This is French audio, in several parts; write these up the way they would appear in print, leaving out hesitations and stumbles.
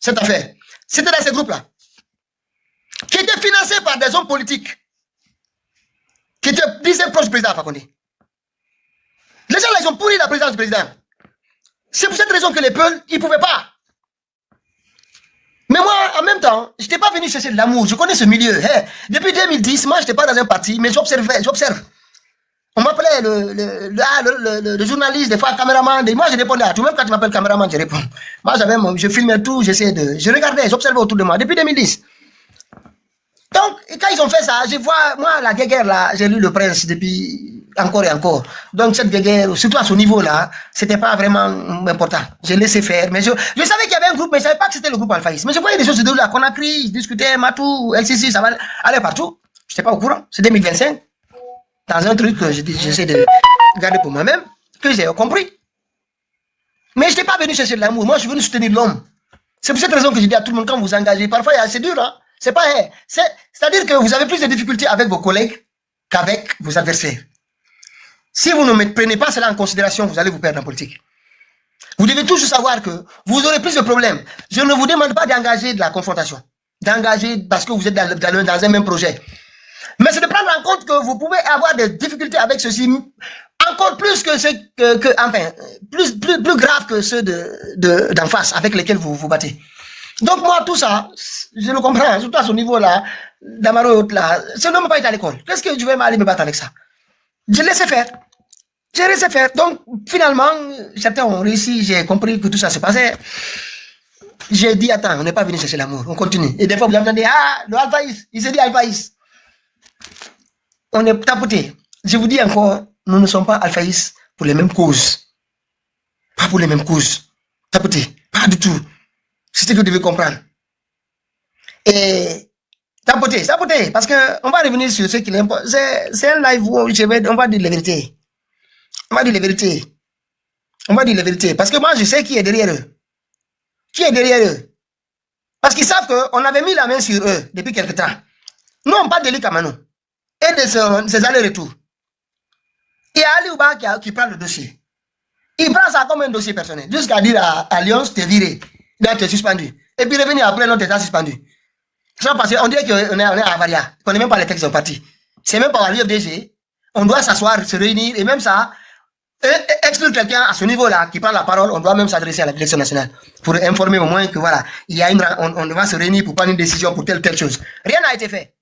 cette affaire. C'était dans ces groupes-là. Qui étaient financés par des hommes politiques. Qui étaient disait proches du président Fakonde. Les gens là, ils ont pourri la présidence du président. C'est pour cette raison que les peuples, ils ne pouvaient pas. Mais moi, en même temps, je n'étais pas venu chercher de l'amour. Je connais ce milieu. Hey, depuis 2010, moi, je n'étais pas dans un parti, mais j'observe. On m'appelait le journaliste, des fois, caméraman. Moi, je répondais à tout. Même quand tu m'appelles caméraman, je réponds. Moi, je filmais tout, je regardais, j'observais autour de moi, depuis 2010. Donc, quand ils ont fait ça, je vois, moi, la guerre là, j'ai lu Le Prince depuis encore et encore. Donc, cette guerre, surtout à ce niveau-là, c'était pas vraiment important. J'ai laissé faire, mais je savais qu'il y avait un groupe, mais je savais pas que c'était le groupe Alphaïs. Mais je voyais des choses de là, Conakry, ils discutaient, Matou, LCC, ça va aller partout. J'étais pas au courant. C'est 2025. Dans un truc que j'essaie de garder pour moi-même, que j'ai compris. Mais je n'étais pas venu chercher de l'amour. Moi, je suis venu soutenir l'homme. C'est pour cette raison que je dis à tout le monde, quand vous engagez, parfois, c'est dur, hein. C'est pas, c'est-à-dire que vous avez plus de difficultés avec vos collègues qu'avec vos adversaires. Si vous ne prenez pas cela en considération, vous allez vous perdre en politique. Vous devez toujours savoir que vous aurez plus de problèmes. Je ne vous demande pas d'engager de la confrontation, d'engager parce que vous êtes dans un même projet. Mais c'est de prendre en compte que vous pouvez avoir des difficultés avec ceci, encore plus que plus grave que ceux d'en face avec lesquels vous vous battez. Donc moi, tout ça, je le comprends, surtout à ce niveau-là, Damaro, là, ça ne m'a pas été à l'école. Qu'est-ce que je vais aller me battre avec ça? Je laissais faire. J'ai laissé faire. Donc, finalement, certains ont réussi, j'ai compris que tout ça se passait. J'ai dit, attends, on n'est pas venu chercher l'amour, on continue. Et des fois, vous entendez, le Alphaïs, il s'est dit Alphaïs. On est tapoté. Je vous dis encore, nous ne sommes pas Alphaïs pour les mêmes causes. Pas pour les mêmes causes. Tapoté, pas du tout. C'est ce que vous devez comprendre. Et tapoter, parce qu'on va revenir sur ce qu'il importe. C'est un live où on va dire la vérité. On va dire la vérité. Parce que moi, je sais qui est derrière eux. Parce qu'ils savent qu'on avait mis la main sur eux depuis quelque temps. Nous, on parle de Kamano et de ses allers-retours. Il y a Ali Ouba qui prend le dossier. Il prend ça comme un dossier personnel. Jusqu'à dire à Lyon, t'es viré. D'être suspendu. Et puis revenir après, non, t'es suspendu. Parce qu'on dirait qu'on est à Avaria, qu'on n'est même pas les textes en partie. C'est même pas à l'UFDG. On doit s'asseoir, se réunir, et même ça, exclure quelqu'un à ce niveau-là qui prend la parole, on doit même s'adresser à la direction nationale pour informer au moins que voilà, il y a on va se réunir pour prendre une décision pour telle chose. Rien n'a été fait.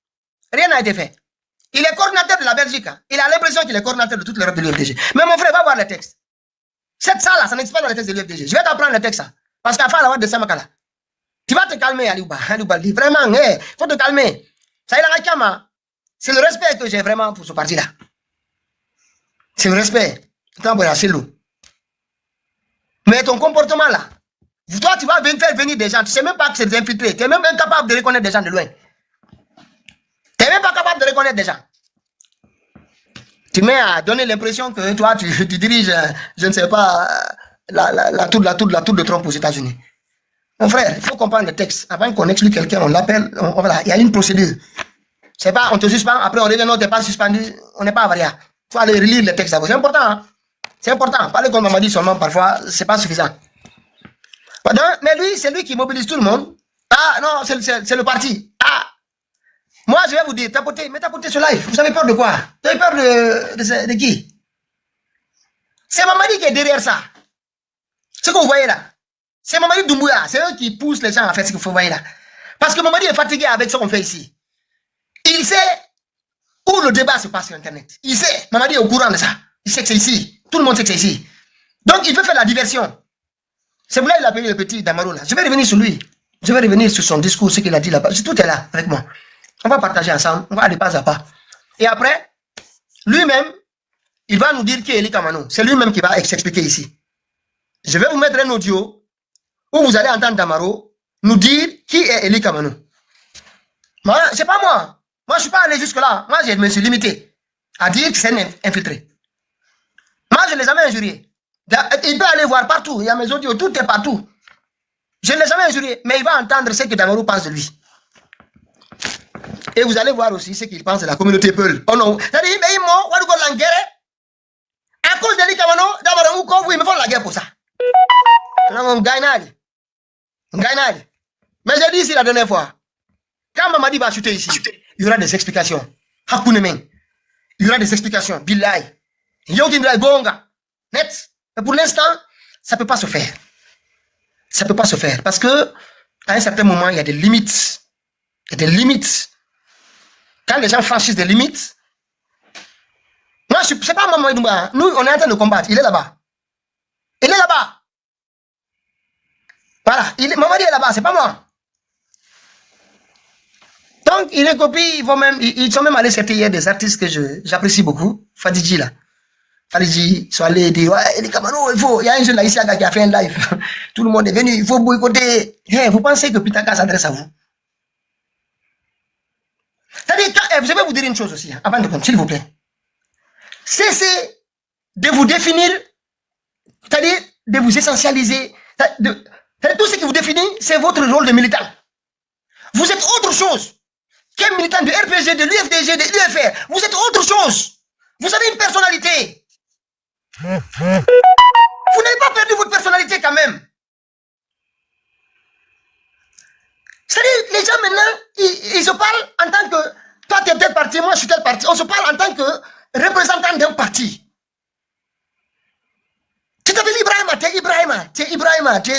Il est coordinateur de la Belgique. Il a l'impression qu'il est coordinateur de toute l'Europe de l'UFDG. Mais mon frère, va voir les textes. Cette salle-là, ça n'existe pas dans les textes de l'UFDG. Je vais t'apprendre les textes. Parce qu'à faire la voix de Samakala. Tu vas te calmer, Aliouba. Vraiment, il faut te calmer. Ça y est, la c'est le respect que j'ai vraiment pour ce parti-là. C'est le respect. Mais ton comportement là, toi, tu vas faire venir des gens. Tu ne sais même pas que c'est des infiltrés. Tu n'es même incapable de reconnaître des gens de loin. Tu n'es même pas capable de reconnaître des gens. Tu mets à donner l'impression que toi, tu diriges, je ne sais pas, la tour de Trump aux États-Unis. Mon frère, il faut comprendre le texte. Avant qu'on explique quelqu'un, on l'appelle, voilà, il y a une procédure. C'est pas, on te suspend, après on revient, non, tu n'es pas suspendu, on n'est pas avariat. Il faut aller relire le texte d'abord. C'est important, hein? C'est important. Parler comme on m'a dit seulement, parfois, c'est pas suffisant. Mais lui, c'est lui qui mobilise tout le monde. Ah, non, c'est le parti. Ah! Moi, je vais vous dire, tapotez ce live. Vous avez peur de quoi? Vous avez peur de qui? C'est Mamadi qui est derrière ça. Ce que vous voyez là. C'est Mamadi Doumbouya. C'est eux qui poussent les gens à faire ce que vous voyez là. Parce que Mamadi est fatigué avec ce qu'on fait ici. Il sait où le débat se passe sur Internet. Il sait. Mamadi est au courant de ça. Il sait que c'est ici. Tout le monde sait que c'est ici. Donc, il veut faire la diversion. C'est pour là qu'il a payé le petit Damaro là. Je vais revenir sur lui. Je vais revenir sur son discours, ce qu'il a dit là-bas. Tout est là avec moi. On va partager ensemble. On va aller pas à pas. Et après, lui-même, il va nous dire qui est Eli Kamano. C'est lui-même qui va s'expliquer ici. Je vais vous mettre un audio où vous allez entendre Damaro nous dire qui est Eli Kamano. Moi, c'est pas moi. Moi, je suis pas allé jusque-là. Moi, je me suis limité à dire que c'est un infiltré. Moi, je ne l'ai jamais injurié. Il peut aller voir partout. Il y a mes audios, tout est partout. Je ne l'ai jamais injurié. Mais il va entendre ce que Damaro pense de lui. Et vous allez voir aussi ce qu'il pense de la communauté Peul. Oh non. C'est-à-dire, mais ils à cause d'Eli Kamano, Damaro, ils me font la guerre pour ça. On gagne. Mais j'ai dit ici la dernière fois, quand Mamadi va chuter ici, il y aura des explications. Hakunemen. Il y aura des explications. Billahi. Yodindra Gonga. Net. Mais pour l'instant, ça ne peut pas se faire. Ça ne peut pas se faire. Parce que, à un certain moment, il y a des limites. Il y a des limites. Quand les gens franchissent des limites, moi, je ne sais pas Mamadi Doumbouya. Nous, on est en train de combattre. Il est là-bas. Il est là-bas. Voilà. Mamadi est là-bas, c'est pas moi. Donc, il est copié, ils sont même allés chercher hier des artistes que j'apprécie beaucoup. Fadidji, là. Fadidji, ils sont allés dire, ouais, les Cameroun, il y a un jeune là ici qui a fait un live. Tout le monde est venu, il faut boycotter. Hey, vous pensez que Pitaka s'adresse à vous? C'est-à-dire, je vais vous dire une chose aussi, avant de continuer, s'il vous plaît. Cessez de vous définir, c'est-à-dire de vous essentialiser. Tout ce qui vous définit, c'est votre rôle de militant. Vous êtes autre chose qu'un militant de RPG, de l'UFDG, de l'UFR. Vous êtes autre chose. Vous avez une personnalité. Vous n'avez pas perdu votre personnalité quand même. C'est-à-dire, les gens maintenant, ils se parlent en tant que, toi tu es tel parti, moi je suis tel parti. On se parle en tant que représentant d'un parti. Tu t'appelles Ibrahima, tu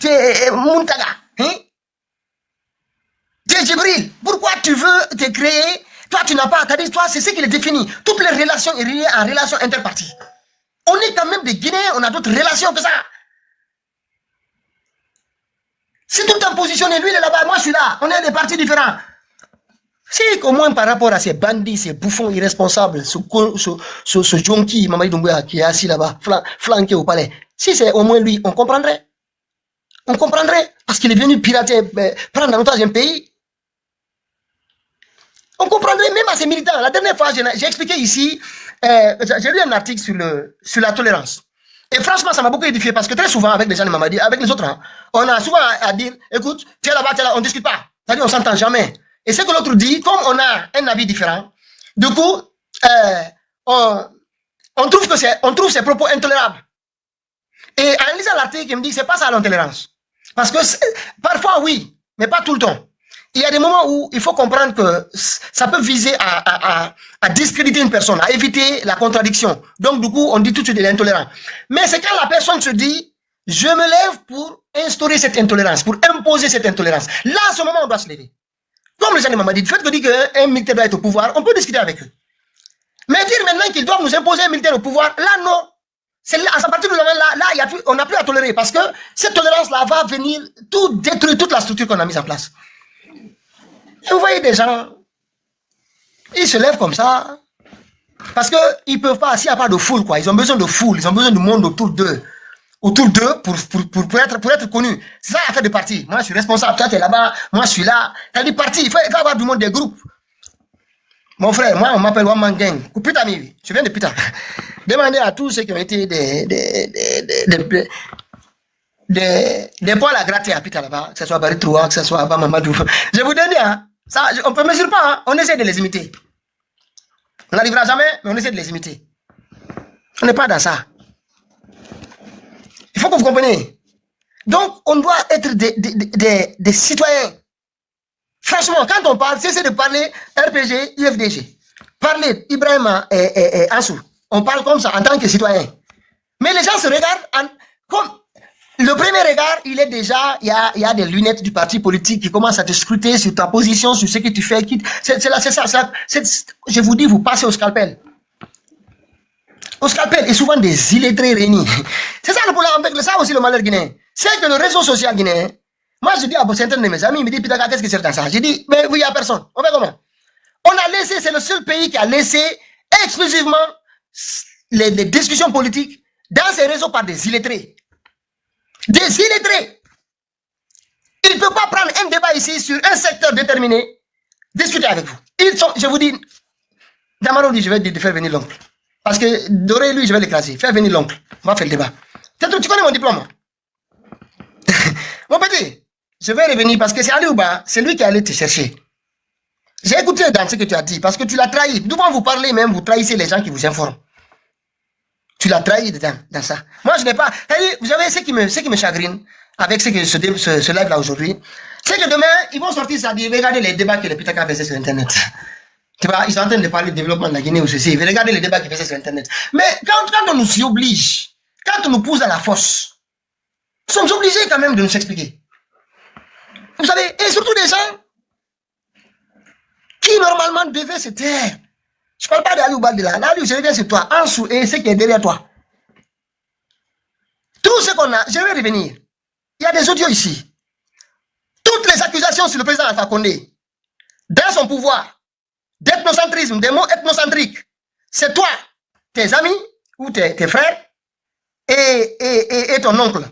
es Muntaga. Hein? Tu es Djibril. Pourquoi tu veux te créer? Toi, tu n'as pas. Toi, c'est ce qui les définit. Toutes les relations sont liées en relations interparties. On est quand même des Guinéens, on a d'autres relations que ça. Si tout est positionné, lui il est là-bas, moi je suis là. On est des partis différents. Si au moins par rapport à ces bandits, ces bouffons irresponsables, ce junkie, Mamadi Doumbouya, qui est assis là-bas, flanqué au palais, si c'est au moins lui, on comprendrait. On comprendrait. Parce qu'il est venu pirater, prendre en otage un pays. On comprendrait même à ces militants. La dernière fois, j'ai expliqué ici, j'ai lu un article sur la tolérance. Et franchement, ça m'a beaucoup édifié parce que très souvent, avec les gens de Mamadi, avec les autres, hein, on a souvent à dire, écoute, tu es là-bas, on ne discute pas. C'est-à-dire, on ne s'entend jamais. Et ce que l'autre dit, comme on a un avis différent, du coup, on trouve ses propos intolérables. Et en lisant l'article, il me dit, c'est pas ça l'intolérance. Parce que parfois, oui, mais pas tout le temps. Il y a des moments où il faut comprendre que ça peut viser à discréditer une personne, à éviter la contradiction. Donc, du coup, on dit tout de suite de l'intolérance. Mais c'est quand la personne se dit, je me lève pour instaurer cette intolérance, pour imposer cette intolérance. Là, à ce moment, on doit se lever. Comme les gens de Mamadi, le fait que dit qu'un militaire doit être au pouvoir, on peut discuter avec eux. Mais dire maintenant qu'ils doivent nous imposer un militaire au pouvoir, là, non. C'est là, à partir de là, on n'a plus à tolérer parce que cette tolérance-là va venir tout détruire toute la structure qu'on a mise en place. Et vous voyez des gens, ils se lèvent comme ça parce qu'ils ne peuvent pas, s'il n'y a pas de foule, quoi. Ils ont besoin de foule, ils ont besoin du monde autour d'eux. Autour d'eux pour être connus. C'est ça l'affaire de parti. Moi, je suis responsable. Toi, tu es là-bas. Moi, je suis là. Tu as dit parti. Il faut avoir du monde, des groupes. Mon frère, moi, on m'appelle Waman Gang. Putain, je viens de Putain. Demandez à tous ceux qui ont été des poils à gratter à Putain là-bas, que ce soit Barry Troua, que ce soit Abba Mamadou. Je vous donne, hein, ça, on ne peut mesurer pas, hein, on essaie de les imiter. On n'arrivera jamais, mais on essaie de les imiter. On n'est pas dans ça. Il faut que vous compreniez. Donc, on doit être des citoyens. Franchement, quand on parle, cessez de parler RPG, UFDG. Parlez Ibrahima et Ansou. On parle comme ça en tant que citoyen. Mais les gens se regardent comme le premier regard, il est déjà, il y a des lunettes du parti politique qui commencent à te scruter sur ta position, sur ce que tu fais. C'est ça. Je vous dis, vous passez au scalpel. Au scalpel, et souvent des illettrés réunis. C'est ça le problème avec ça aussi le malheur guinéen. C'est que le réseau social guinéen, moi je dis à certains de mes amis, ils me disent, Pitaka, qu'est-ce que c'est dans ça? Je dis, mais il n'y a personne. On fait comment? On a laissé, c'est le seul pays qui a laissé exclusivement les discussions politiques dans ces réseaux par des illettrés. Des illettrés. Ils ne peuvent pas prendre un débat ici sur un secteur déterminé, discuter avec vous. Ils sont, je vous dis, Damaro dit, je vais te faire venir l'oncle. Parce que Doré, lui, je vais l'écraser. Faire venir l'oncle. On va faire le débat. Tu connais mon diplôme? Mon petit, je vais revenir parce que c'est Ali Ouba, c'est lui qui est allé te chercher. J'ai écouté dans ce que tu as dit parce que tu l'as trahi. Devant vous parler même, vous trahissez les gens qui vous informent. Tu l'as trahi dans ça. Moi, je n'ai pas. Vous savez, ce qui me chagrine avec ce live-là aujourd'hui, C'est que demain, ils vont sortir ça, dire, regardez les débats que les Pitaka faisaient sur Internet. Tu vois, ils sont en train de parler du développement de la Guinée ou ceci. Regardez les débats qu'ils faisaient sur Internet. Mais quand on nous y oblige, quand on nous pousse à la force, nous sommes obligés quand même de nous expliquer. Vous savez, et surtout des gens qui normalement devaient se taire. Je ne parle pas d'Ali Oubaldela. Là, je reviens sur toi, en dessous, et ce qui est derrière toi. Tout ce qu'on a, je vais revenir. Il y a des audios ici. Toutes les accusations sur le président Alpha Condé, dans son pouvoir, d'ethnocentrisme, des mots ethnocentriques, c'est toi, tes amis ou tes frères et ton oncle.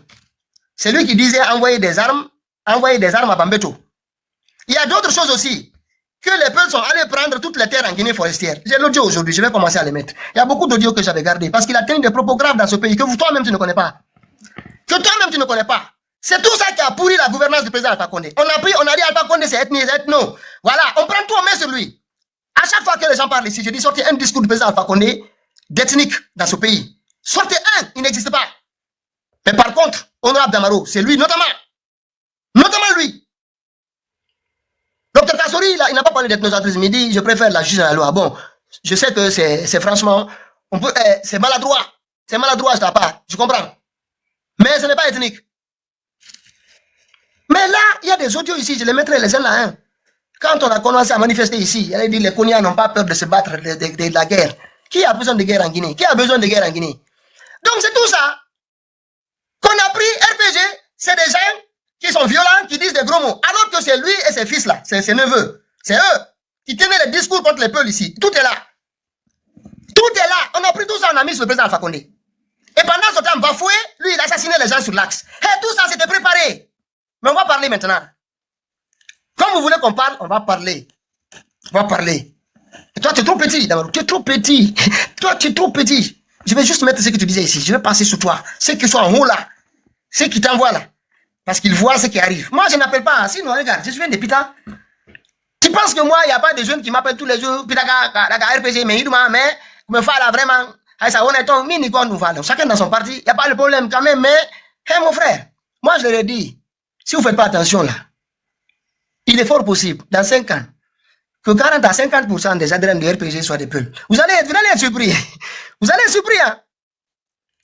C'est lui qui disait envoyer des armes à Bambeto. Il y a d'autres choses aussi, que les peuples sont allés prendre toutes les terres en Guinée forestière. J'ai l'audio aujourd'hui, je vais commencer à les mettre. Il y a beaucoup d'audio que j'avais gardé, parce qu'il a tenu des propos graves dans ce pays, que toi-même tu ne connais pas. Que toi-même tu ne connais pas. C'est tout ça qui a pourri la gouvernance du président Alpha Condé. On a dit Alpha Condé c'est ethno. Voilà, on prend tout en main sur lui. À chaque fois que les gens parlent ici, je dis sortez un discours du président Alpha Condé d'ethnique dans ce pays. Sortez un, il n'existe pas. Mais par contre, Honorable Damaro, c'est lui notamment lui. Docteur Kassori, il n'a pas parlé d'ethnocentrisme, il dit je préfère la justice à la loi. Bon, je sais que c'est franchement, c'est maladroit de ta part, je comprends. Mais ce n'est pas ethnique. Mais là, il y a des audios ici, je les mettrai les uns là un. Quand on a commencé à manifester ici, il a dit les Konias n'ont pas peur de se battre de la guerre. Qui a besoin de guerre en Guinée? Qui a besoin de guerre en Guinée? Donc c'est tout ça qu'on a pris. RPG, c'est des gens qui sont violents, qui disent des gros mots. Alors que c'est lui et ses fils là, ses neveux. C'est eux qui tenaient les discours contre les peuples ici. Tout est là. Tout est là. On a pris tout ça, on a mis sur le président Alpha Condé. Et pendant ce temps, Bafoué, lui, il assassinait les gens sur l'axe. Et tout ça, c'était préparé. Mais on va parler maintenant. Comme vous voulez qu'on parle, on va parler. On va parler. Et toi, tu es trop petit, d'abord. Tu es trop petit. Toi, tu es trop petit. Je vais juste mettre ce que tu disais ici. Je vais passer sur toi. Ceux qui sont en haut là. Ceux qui t'envoient là. Parce qu'ils voient ce qui arrive. Moi, je n'appelle pas. Sinon, regarde, je suis un des Pita. Tu penses que moi, il n'y a pas de jeunes qui m'appellent tous les jours. Pita, RPG, mais il me fait là vraiment. Chacun dans son parti. Il n'y a pas de problème quand même. Mais, hé, mon frère, moi, je leur ai dit, si vous ne faites pas attention là, il est fort possible, dans 5 ans, que 40 à 50% des adhérents de RPG soient des peuples. Vous allez être surpris. Vous allez être surpris, hein.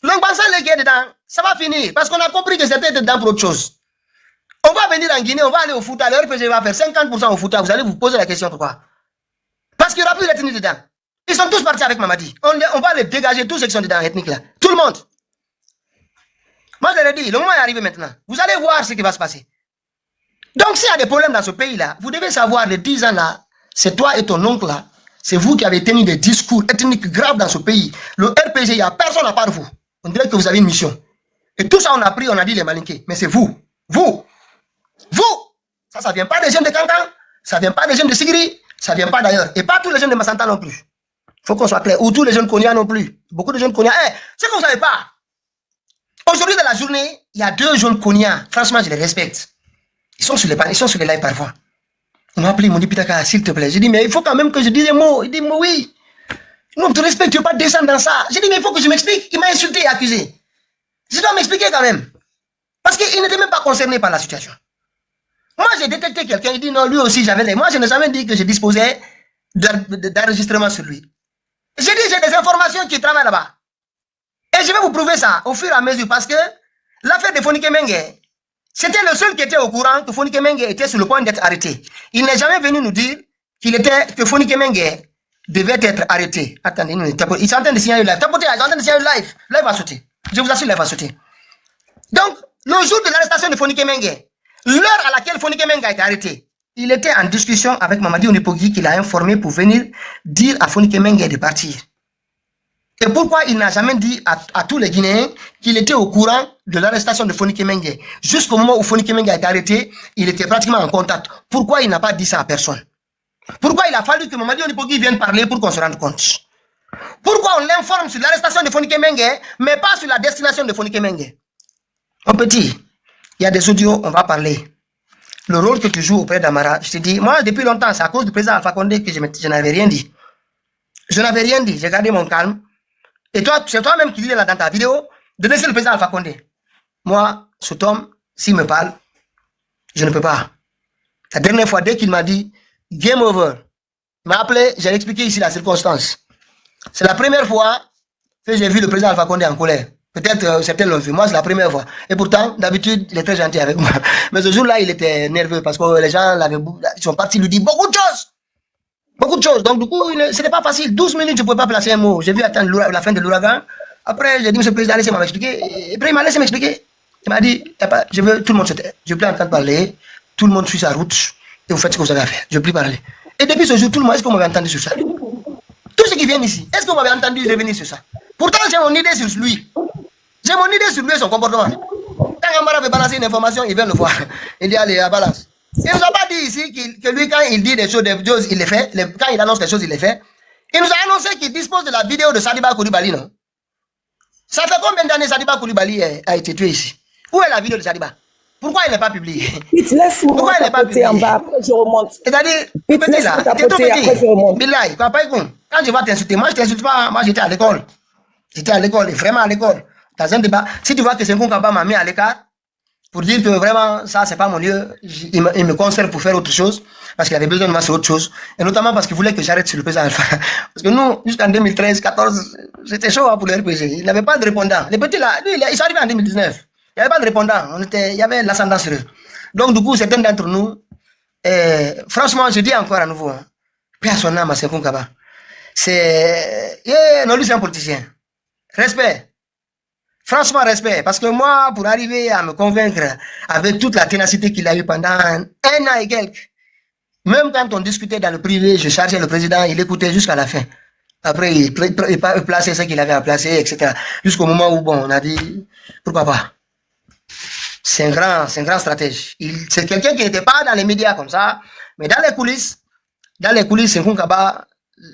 L'Angbansan qui est dedans, ça va finir. Parce qu'on a compris que c'était dedans pour autre chose. On va venir en Guinée, on va aller au Fouta, le RPG va faire 50% au Fouta. Vous allez vous poser la question pourquoi. Parce qu'il n'y aura plus d'ethnie dedans. Ils sont tous partis avec Mamadi. On va les dégager, tous ceux qui sont dedans, ethniques là. Tout le monde. Moi, je l'ai dit, le moment est arrivé maintenant. Vous allez voir ce qui va se passer. Donc, s'il y a des problèmes dans ce pays-là, vous devez savoir, les 10 ans là, c'est toi et ton oncle là, c'est vous qui avez tenu des discours ethniques graves dans ce pays. Le RPG, il n'y a personne à part vous. On dirait que vous avez une mission. Et tout ça, on a pris, on a dit les malinqués. Mais c'est vous. Vous. Ça ne vient pas des jeunes de Kankan, ça ne vient pas des jeunes de Sigiri, ça ne vient pas d'ailleurs. Et pas tous les jeunes de Massanta non plus. Il faut qu'on soit clair. Ou tous les jeunes Konya non plus. Beaucoup de jeunes Konya. C'est que vous ne savez pas. Aujourd'hui, dans la journée, il y a 2 jeunes Konya. Franchement, je les respecte. Ils sont sur les lives parfois. Ils m'ont appelé, ils m'ont dit, Pitaka, s'il te plaît. J'ai dit, mais il faut quand même que je dise des mots. Il dit, mais oui. Non, on te respecte, tu ne veux pas descendre dans ça. J'ai dit, mais il faut que je m'explique. Il m'a insulté et accusé. Je dois m'expliquer quand même. Parce qu'il n'était même pas concerné par la situation. Moi, j'ai détecté quelqu'un, il dit, non, lui aussi, moi, je n'ai jamais dit que je disposais d'enregistrement sur lui. J'ai dit, j'ai des informations qui travaillent là-bas. Et je vais vous prouver ça au fur et à mesure, parce que l'affaire de Fonike Mengue, c'était le seul qui était au courant que Fonike Mengue était sur le point d'être arrêté. Il n'est jamais venu nous dire que Fonike Mengue devait être arrêté. Attendez, ils sont en train de signaler le live. Tapotez, ils sont en train de signaler le live. Live va sauter. Je vous assure, live va sauter. Donc, le jour de l'arrestation de Fonike Mengue, l'heure à laquelle Fonike Mengue a été arrêté, il était en discussion avec Mamadi Onipogi qui l'a informé pour venir dire à Fonike Mengue de partir. Et pourquoi il n'a jamais dit à tous les Guinéens qu'il était au courant de l'arrestation de Fonike Mengue? Jusqu'au moment où Fonike Mengue a été arrêté, il était pratiquement en contact. Pourquoi il n'a pas dit ça à personne? Pourquoi il a fallu que Mamadi Onipogi vienne parler pour qu'on se rende compte? Pourquoi on l'informe sur l'arrestation de Fonike Mengue, mais pas sur la destination de Fonike Mengue? Mon petit, il y a des audios, on va parler. Le rôle que tu joues auprès d'Amara, je te dis, moi depuis longtemps, c'est à cause du président Alpha Condé que je n'avais rien dit. Je n'avais rien dit, j'ai gardé mon calme. Et toi, c'est toi-même qui dis là dans ta vidéo de laisser le président Alpha Condé. Moi, cet homme, s'il me parle, je ne peux pas. La dernière fois, dès qu'il m'a dit game over, il m'a appelé, j'ai expliqué ici la circonstance. C'est la première fois que j'ai vu le président Alpha Condé en colère. Peut-être certains l'ont vu, moi c'est la première fois. Et pourtant, d'habitude, il est très gentil avec moi. Mais ce jour-là, il était nerveux parce que les gens ils sont partis lui dire beaucoup de choses. Beaucoup de choses. Donc du coup, c'était pas facile. 12 minutes, je ne pouvais pas placer un mot. J'ai vu attendre la fin de l'ouragan. Après, j'ai dit, monsieur le président, laissez-moi m'expliquer. Et après, il m'a laissé m'expliquer. Il m'a dit, je veux tout le monde se taire. Je ne veux plus entendre parler. Tout le monde suit sa route. Et vous faites ce que vous avez à faire. Je ne veux plus parler. Et depuis ce jour, tout le monde, est-ce que vous m'avez entendu sur ça? Tous ceux qui viennent ici, est-ce que vous m'avez entendu revenir sur ça? Pourtant, j'ai mon idée sur lui. J'ai mon idée sur lui et son comportement. Quand Amara veut balancer une information, il vient le voir. Il dit, allez, à balance. Il ne nous a pas dit ici que lui, quand il dit des choses, il les fait. Quand il annonce des choses, il les fait. Il nous a annoncé qu'il dispose de la vidéo de Sadiba Koulibaly, non? Ça fait combien d'années Sadiba Koulibaly a été tué ici? Où est la vidéo de Sadiba? Pourquoi elle n'est pas publiée? Pourquoi elle n'est pas publiée en bas, après je remonte. C'est-à-dire, petit là, t'es trop petit. Billahi, quand je vais t'insulter, moi je t'insulte pas, moi j'étais à l'école. J'étais à l'école, vraiment à l'école. Dans un débat, si tu vois que Senghor Kaba m'a mis à l'écart, pour dire que vraiment, ça, c'est pas mon lieu, il me conserve pour faire autre chose, parce qu'il avait besoin de moi sur autre chose, et notamment parce qu'il voulait que j'arrête sur le président Alpha. Parce que nous, jusqu'en 2013, 14, c'était chaud pour le RPG. Il n'avait pas de répondant. Les petits là, lui, ils sont arrivés en 2019. Il n'y avait pas de répondant. Il y avait l'ascendant sur eux. Donc, du coup, certains d'entre nous, franchement, je dis encore à nouveau, paix à son âme à Senghor Kaba. Non, lui, c'est un politicien. Respect. Franchement, respect. Parce que moi, pour arriver à me convaincre avec toute la ténacité qu'il a eu pendant un an et quelques, même quand on discutait dans le privé, je chargeais le président, il écoutait jusqu'à la fin. Après, il plaçait ce qu'il avait à placer, etc. Jusqu'au moment où, bon, on a dit, pourquoi pas. C'est un grand stratège. C'est quelqu'un qui n'était pas dans les médias comme ça, mais dans les coulisses, Senghor Kaba,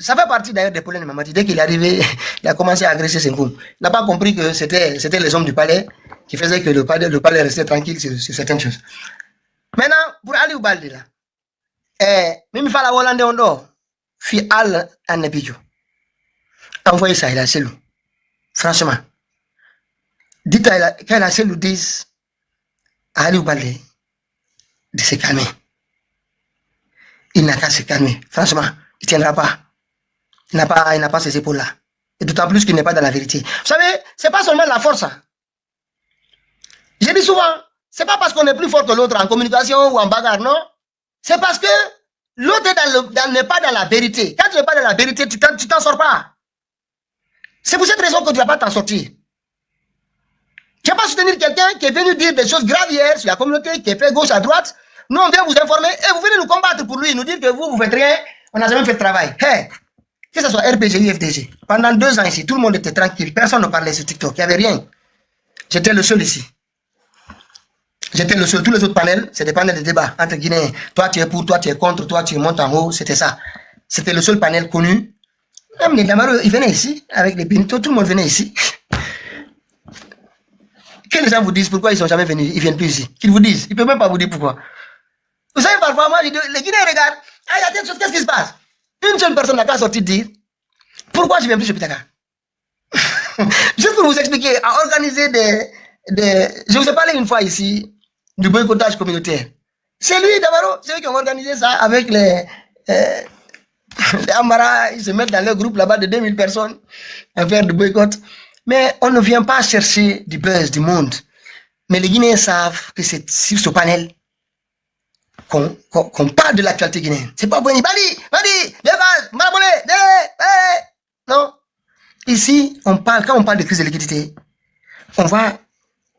ça fait partie d'ailleurs des problèmes de Mamadi. Dès qu'il est arrivé, il a commencé à agresser Senghor. Il n'a pas compris que c'était les hommes du palais qui faisaient que le palais restait tranquille sur certaines choses. Maintenant, pour Ali Oubaldi là, même la Hollande on dort, fi al en Nebidjo. Envoyez ça, il a Selou. Franchement. Dites à quand la Selou dise à Ali Oubaldi de se calmer. Il n'a qu'à se calmer. Franchement, il ne tiendra pas. Il n'a pas ces épaules-là. Et d'autant plus qu'il n'est pas dans la vérité. Vous savez, c'est pas seulement la force. Hein. J'ai dit souvent, c'est pas parce qu'on est plus fort que l'autre en communication ou en bagarre, non. C'est parce que l'autre n'est pas dans la vérité. Quand tu n'es pas dans la vérité, tu t'en sors pas. C'est pour cette raison que tu ne vas pas t'en sortir. Tu ne vas pas soutenir quelqu'un qui est venu dire des choses graves hier sur la communauté, qui est fait gauche à droite. Nous, on vient vous informer et vous venez nous combattre pour lui, nous dire que vous faites rien, on n'a jamais fait de travail. Hey, que ce soit RPG ou FDG, pendant 2 ans ici, tout le monde était tranquille, personne ne parlait sur TikTok, il n'y avait rien. J'étais le seul ici. J'étais le seul. Tous les autres panels, c'est des panels de débat entre Guinéens. Toi, tu es pour, toi, tu es contre, toi, tu montes en haut, c'était ça. C'était le seul panel connu. Même les Damareux, ils venaient ici, avec les Benito, tout le monde venait ici. Que les gens vous disent pourquoi ils ne sont jamais venus, ils ne viennent plus ici. Qu'ils vous disent, ils ne peuvent même pas vous dire pourquoi. Vous savez, parfois, moi, les Guinéens regardent, il y a telle chose, qu'est-ce qui se passe? Une seule personne n'a pas sorti de dire, pourquoi je ne viens plus chez Pitaka? Juste pour vous expliquer, à organiser je vous ai parlé une fois ici, du boycottage communautaire. C'est lui, Damaro, c'est eux qui ont organisé ça avec les Amara, ils se mettent dans leur groupe là-bas de 2000 personnes à faire du boycott. Mais on ne vient pas chercher du buzz du monde. Mais les Guinéens savent que c'est sur ce panel qu'on parle de l'actualité guinéenne. C'est pas Boni, non. Ici, quand on parle de crise de liquidité, on va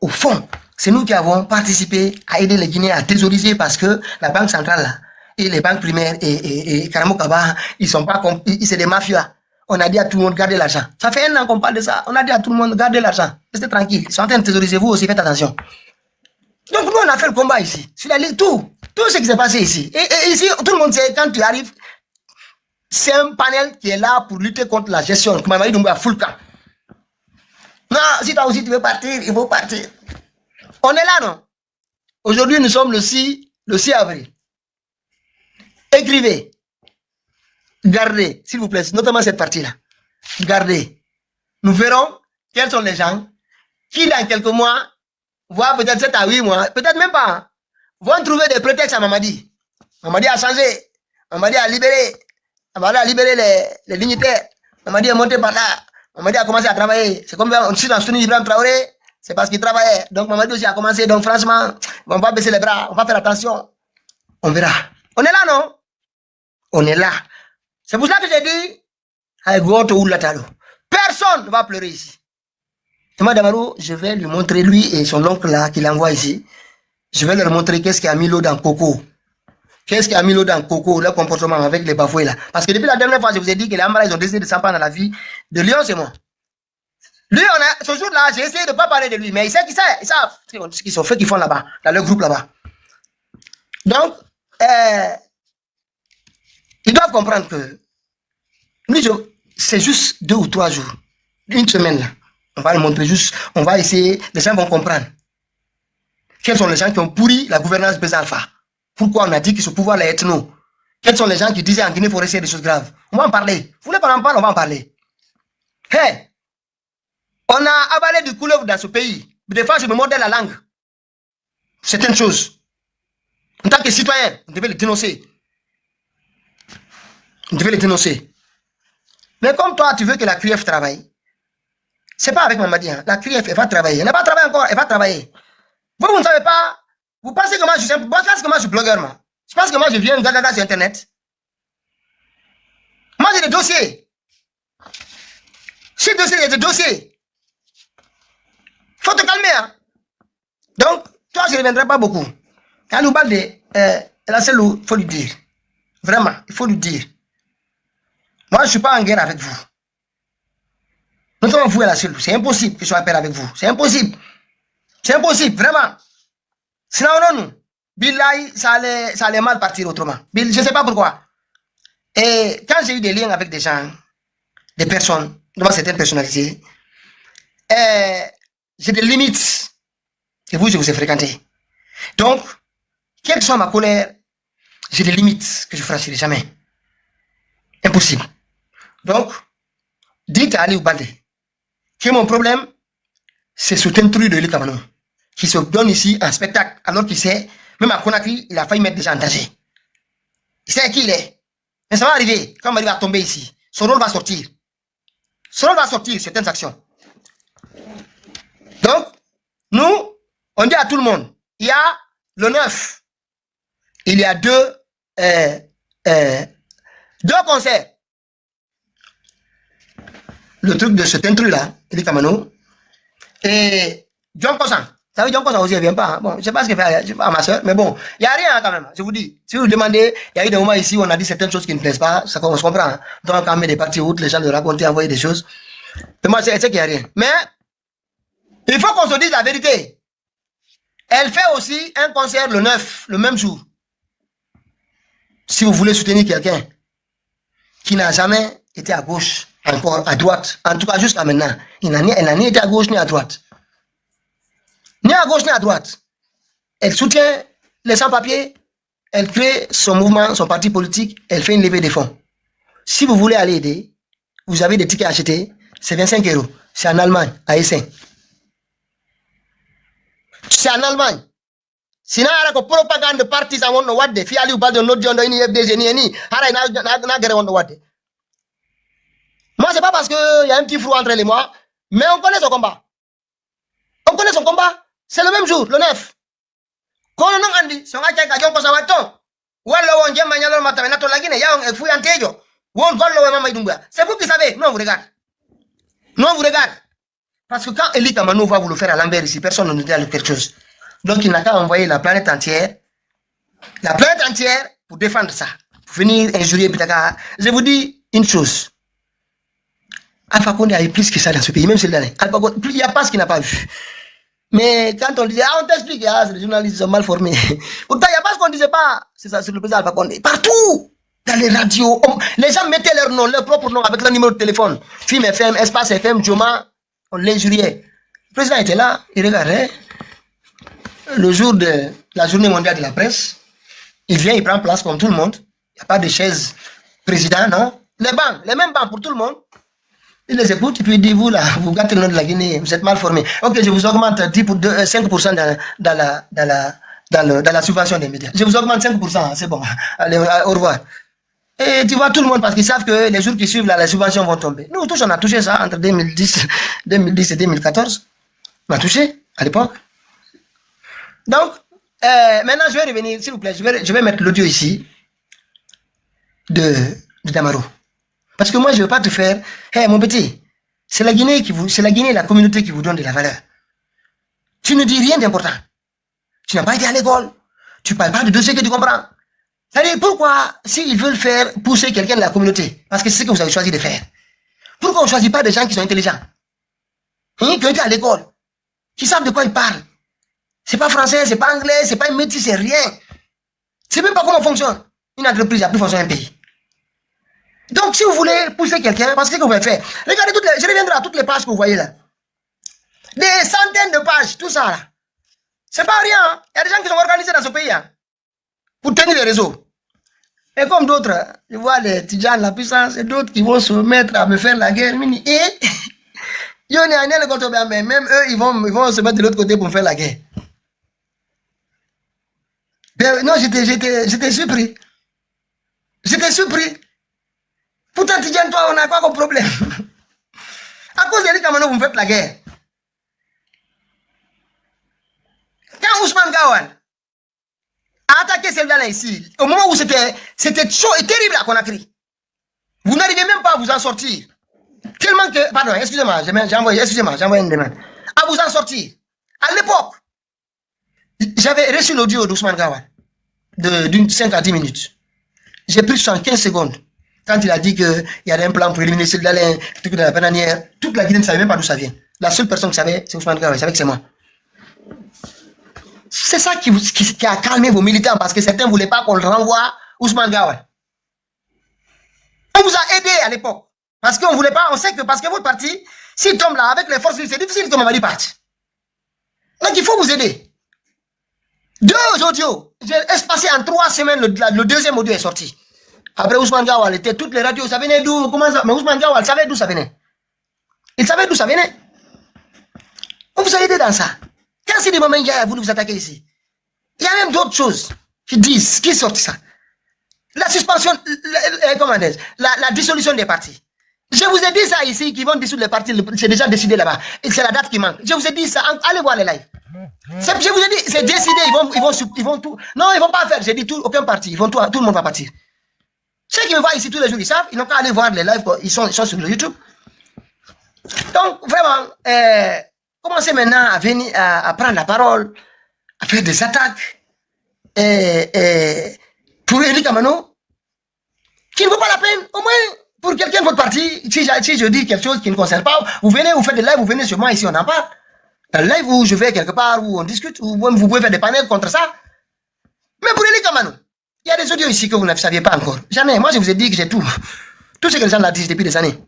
au fond. C'est nous qui avons participé à aider les Guinéens à thésauriser parce que la banque centrale là, et les banques primaires et Karamo Kaba, c'est des mafias. On a dit à tout le monde, gardez l'argent. Ça fait 1 an qu'on parle de ça. On a dit à tout le monde, gardez l'argent. Restez tranquille. Ils sont en train de thésauriser, vous aussi, faites attention. Donc nous, on a fait le combat ici. Sur la liste, tout ce qui s'est passé ici. Et ici, tout le monde sait, quand tu arrives, c'est un panel qui est là pour lutter contre la gestion. Comme Mamadou Doumbouya, full camp. Non, si toi aussi tu veux partir, il faut partir. On est là, non? Aujourd'hui, nous sommes le 6 avril. Écrivez. Gardez, s'il vous plaît, notamment cette partie-là. Gardez. Nous verrons quels sont les gens qui, dans quelques mois, voire peut-être 7 à 8 mois, peut-être même pas, vont trouver des prétextes à Mamadi. Mamadi a changé. Mamadi a libéré. Mamadi a libéré les dignitaires. Mamadi est monté par là. Mamadi a commencé à travailler. C'est comme si dans Souni Ibrahim Traoré, c'est parce qu'il travaillait. Donc Mamadi aussi a commencé. Donc franchement, on va baisser les bras. On va faire attention. On verra. On est là, non? On est là. C'est pour ça que j'ai dit, personne ne va pleurer ici. Thomas Damarou, je vais lui montrer, lui et son oncle là, qui l'envoie ici. Je vais leur montrer qu'est-ce qui a mis l'eau dans Coco. Qu'est-ce qui a mis l'eau dans Coco, leur comportement avec les bafoués là. Parce que depuis la dernière fois, je vous ai dit que les Amara, ils ont décidé de s'en prendre dans la vie de Lyon, c'est moi. Lui, ce jour-là, j'ai essayé de ne pas parler de lui, mais ils savent ce qu'ils ont fait, qu'ils font là-bas, dans leur groupe là-bas. Donc, ils doivent comprendre que c'est juste 2 ou 3 jours, une semaine là. On va le montrer juste, on va essayer, les gens vont comprendre. Quels sont les gens qui ont pourri la gouvernance Bézalpha? Pourquoi on a dit que ce pouvoir là est nous? Quels sont les gens qui disaient en Guinée forestière des choses graves? On va en parler. Vous voulez qu'on en parle? On va en parler. Hey! On a avalé du couleuvre dans ce pays. Des fois, je me mordais la langue. Certaines choses. En tant que citoyen, on devait les dénoncer. On devait les dénoncer. Mais comme toi, tu veux que la QF travaille, c'est pas avec Mamadi. Hein. La QF, elle va travailler. Elle n'a pas travaillé encore, elle va travailler. Vous ne savez pas. Vous pensez que moi, je suis simple. Moi, je pense que moi, je suis blogueur, moi. Je pense que moi, je viens gaga sur Internet. Moi, j'ai des dossiers. J'ai des dossiers. Faut te calmer, hein. Donc, toi, je ne reviendrai pas beaucoup. À nous balde, la seule, il faut lui dire. Vraiment, il faut lui dire. Moi, je ne suis pas en guerre avec vous. Nous sommes vous et la seule. C'est impossible que je sois en paix avec vous. C'est impossible. C'est impossible, vraiment. Sinon, non, Billahi, ça allait mal partir autrement. Je ne sais pas pourquoi. Et quand j'ai eu des liens avec des gens, des personnes, devant certaines personnalités, j'ai des limites. Et vous, je vous ai fréquenté. Donc, quelle que soit ma colère, j'ai des limites que je ne franchirai jamais. Impossible. Donc, dites à Ali Oubalde que mon problème, c'est ce intrus de l'île Kamano, qui se donne ici un spectacle, alors qu'il sait, même à Conakry, il a failli mettre des gens en danger. Il sait qui il est. Mais ça va arriver, quand il va tomber ici, son rôle va sortir. Son rôle va sortir, certaines actions. Donc, nous, on dit à tout le monde, il y a le 9, il y a deux concerts. Le truc de cet intrus-là, il est Kamano, et John Kosan. Ça veut dire John Kosan aussi, elle vient pas. Hein. Bon, je sais pas ce qu'elle fait à ma soeur, mais bon, il n'y a rien hein, quand même. Je vous dis, si vous demandez, il y a eu des moments ici où on a dit certaines choses qui ne plaisent pas, ça on se comprend. Hein. Donc, quand on met des parties hautes, les gens de raconter, envoyer des choses. Mais moi, je sais qu'il n'y a rien. Mais, il faut qu'on se dise la vérité. Elle fait aussi un concert le 9, le même jour. Si vous voulez soutenir quelqu'un qui n'a jamais été à gauche, encore à droite, en tout cas jusqu'à maintenant, elle n'a ni été à gauche ni à droite. Ni à gauche ni à droite. Elle soutient les sans-papiers, elle crée son mouvement, son parti politique, elle fait une levée de fonds. Si vous voulez aller aider, vous avez des tickets à acheter, c'est 25 €. C'est en Allemagne, à Essen. C'est en Allemagne. Sinon, il y a une propagande de partis à mon ouad, fi ali ou pas de notre dion ni FDG ni, hara na gere on ouad. Moi, c'est pas parce qu'il y a un petit flou entre les mois, mais on connaît son combat. On connaît son combat. C'est le même jour, le 9. Quand on a dit, si on a dit qu'on s'en va ton, ou alors on dit mañana le matin, on a dit, on fouille en téjo, ou on vole le maman idumba. C'est vous qui savez, non, vous regardez. Non, vous regardez. Parce que quand Elie Kamano va vous le faire à l'envers ici, personne ne nous dit quelque chose. Donc, il n'a qu'à envoyer la planète entière pour défendre ça. Pour venir injurier Pitaka. Je vous dis une chose. Alpha Condé a eu plus que ça dans ce pays, même celui-là. Il n'y a pas ce qu'il n'a pas vu. Mais quand on disait, on t'explique, les journalistes sont mal formés. Pourtant, il n'y a pas ce qu'on ne disait pas. C'est ça, sur le président Alpha Condé. Partout, dans les radios, les gens mettaient leur nom, leur propre nom avec leur numéro de téléphone. Film FM, Espace FM, Joma, on l'injuriait. Le président était là, il regardait. Le jour de la journée mondiale de la presse, il vient, il prend place comme tout le monde. Il n'y a pas de chaise président, non. Les bancs, les mêmes bancs pour tout le monde. Il les écoute et puis il dit, vous là, vous gâtez le nom de la Guinée, vous êtes mal formés. Ok, je vous augmente 5% dans dans la subvention des médias. Je vous augmente 5%, c'est bon. Allez, au revoir. Et tu vois tout le monde parce qu'ils savent que les jours qui suivent, là, les subventions vont tomber. Nous tous, on a touché ça entre 2010 et 2014. On a touché à l'époque. Donc, maintenant, je vais revenir, s'il vous plaît, je vais mettre l'audio ici de Damaro. Parce que moi, je ne veux pas te faire, hey, mon petit, c'est la Guinée et la communauté qui vous donne de la valeur. Tu ne dis rien d'important. Tu n'as pas été à l'école. Tu ne parles pas de dossier que tu comprends. C'est-à-dire, pourquoi, s'ils veulent faire pousser quelqu'un de la communauté, parce que c'est ce que vous avez choisi de faire, pourquoi on ne choisit pas des gens qui sont intelligents, qui ont été à l'école, qui savent de quoi ils parlent? C'est pas français, c'est pas anglais, c'est pas une métier, c'est rien. C'est même pas comment fonctionne une entreprise a plus fonctionner un pays. Donc, si vous voulez pousser quelqu'un, parce que ce que vous pouvez faire, regardez je reviendrai à toutes les pages que vous voyez là. Des centaines de pages, tout ça là. C'est pas rien, hein? Il y a des gens qui sont organisés dans ce pays, hein, pour tenir les réseaux. Et comme d'autres, je vois les Tidjans, la puissance, et d'autres qui vont se mettre à me faire la guerre. Et même eux, ils vont se mettre de l'autre côté pour me faire la guerre. Mais non, j'étais surpris. J'étais surpris. Pourtant, Tidjan, toi, on a quoi comme problème? À cause d'Eric Kamano, vous me faites la guerre. Quand Ousmane Gawal a attaqué celle-là ici, au moment où c'était chaud et terrible à Conakry, vous n'arrivez même pas à vous en sortir. Tellement que, pardon, excusez-moi, j'ai envoyé une demande. À vous en sortir. À l'époque, j'avais reçu l'audio d'Ousmane Gawal d'une 5 à 10 minutes. J'ai pris 75 secondes. Quand il a dit qu'il y avait un plan pour éliminer celle d'Alain, de la bananière, toute la Guinée ne savait même pas d'où ça vient. La seule personne qui savait, c'est Ousmane Gawal, il savait que c'est moi. C'est ça qui a calmé vos militants, parce que certains ne voulaient pas qu'on renvoie Ousmane Gawal. On vous a aidé à l'époque. Parce qu'on ne voulait pas, on sait que parce que votre parti, s'il tombe là avec les forces, c'est difficile que Mamadi parte. Donc il faut vous aider. 2 audios. J'ai espacé en 3 semaines, le deuxième audio est sorti. Après Ousmane Gawal était toutes les radios, ça venait d'où? Comment ça? Mais Ousmane Gawal savait d'où ça venait. Il savait d'où ça venait. On vous a aidé dans ça. Quand Sidi Mamanga a voulu vous attaquer ici, il y a même d'autres choses qui sortent ça. La suspension, la dissolution des partis. Je vous ai dit ça ici, qu'ils vont dissoudre les partis, c'est déjà décidé là-bas. Et c'est la date qui manque. Je vous ai dit ça, allez voir les lives. Je vous ai dit, c'est décidé, ils vont tout. Non, ils vont pas faire, j'ai dit aucun parti, tout le monde va partir. Ceux qui me voient ici tous les jours, ils savent, ils n'ont qu'à aller voir les lives, ils sont sur le YouTube. Donc, vraiment, commencez maintenant à venir, à prendre la parole, à faire des attaques, pour Eric Kamano, qui ne vaut pas la peine, au moins, pour quelqu'un de votre parti, si je dis quelque chose qui ne concerne pas, vous venez, vous faites des lives, vous venez sur moi ici, on en parle. Un live où je vais quelque part, où on discute, où vous pouvez faire des panels contre ça. Mais pour Eric Kamano, il y a des audios ici que vous ne saviez pas encore. Jamais. Moi, je vous ai dit que j'ai tout. Tout ce que les gens disent depuis des années.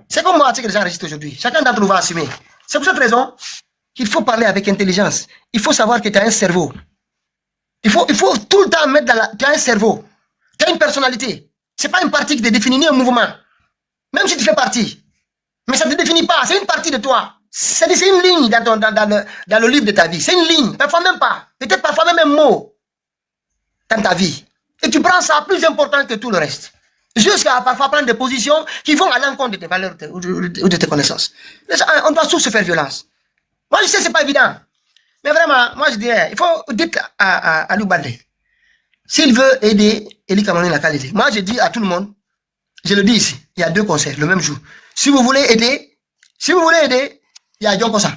C'est comme moi, ce que les gens enregistrent aujourd'hui. Chacun d'entre nous va assumer. C'est pour cette raison qu'il faut parler avec intelligence. Il faut savoir que tu as un cerveau. Il faut tout le temps mettre tu as un cerveau. Tu as une personnalité. C'est pas une partie qui te définit ni un mouvement. Même si tu fais partie. Mais ça ne te définit pas. C'est une partie de toi. C'est une ligne dans le livre de ta vie. C'est une ligne. Parfois même pas. Peut-être parfois même un mot dans ta vie. Et tu prends ça plus important que tout le reste. Jusqu'à parfois prendre des positions qui vont à l'encontre de tes valeurs ou de tes connaissances. On doit tous se faire violence. Moi, je sais, c'est pas évident. Mais vraiment, moi, je dirais, il faut dire à Loubandé, s'il veut aider Eli Kamano la qualité. Moi, je dis à tout le monde, je le dis ici, il y a 2 concerts le même jour. Si vous voulez aider, il y a John Kosa.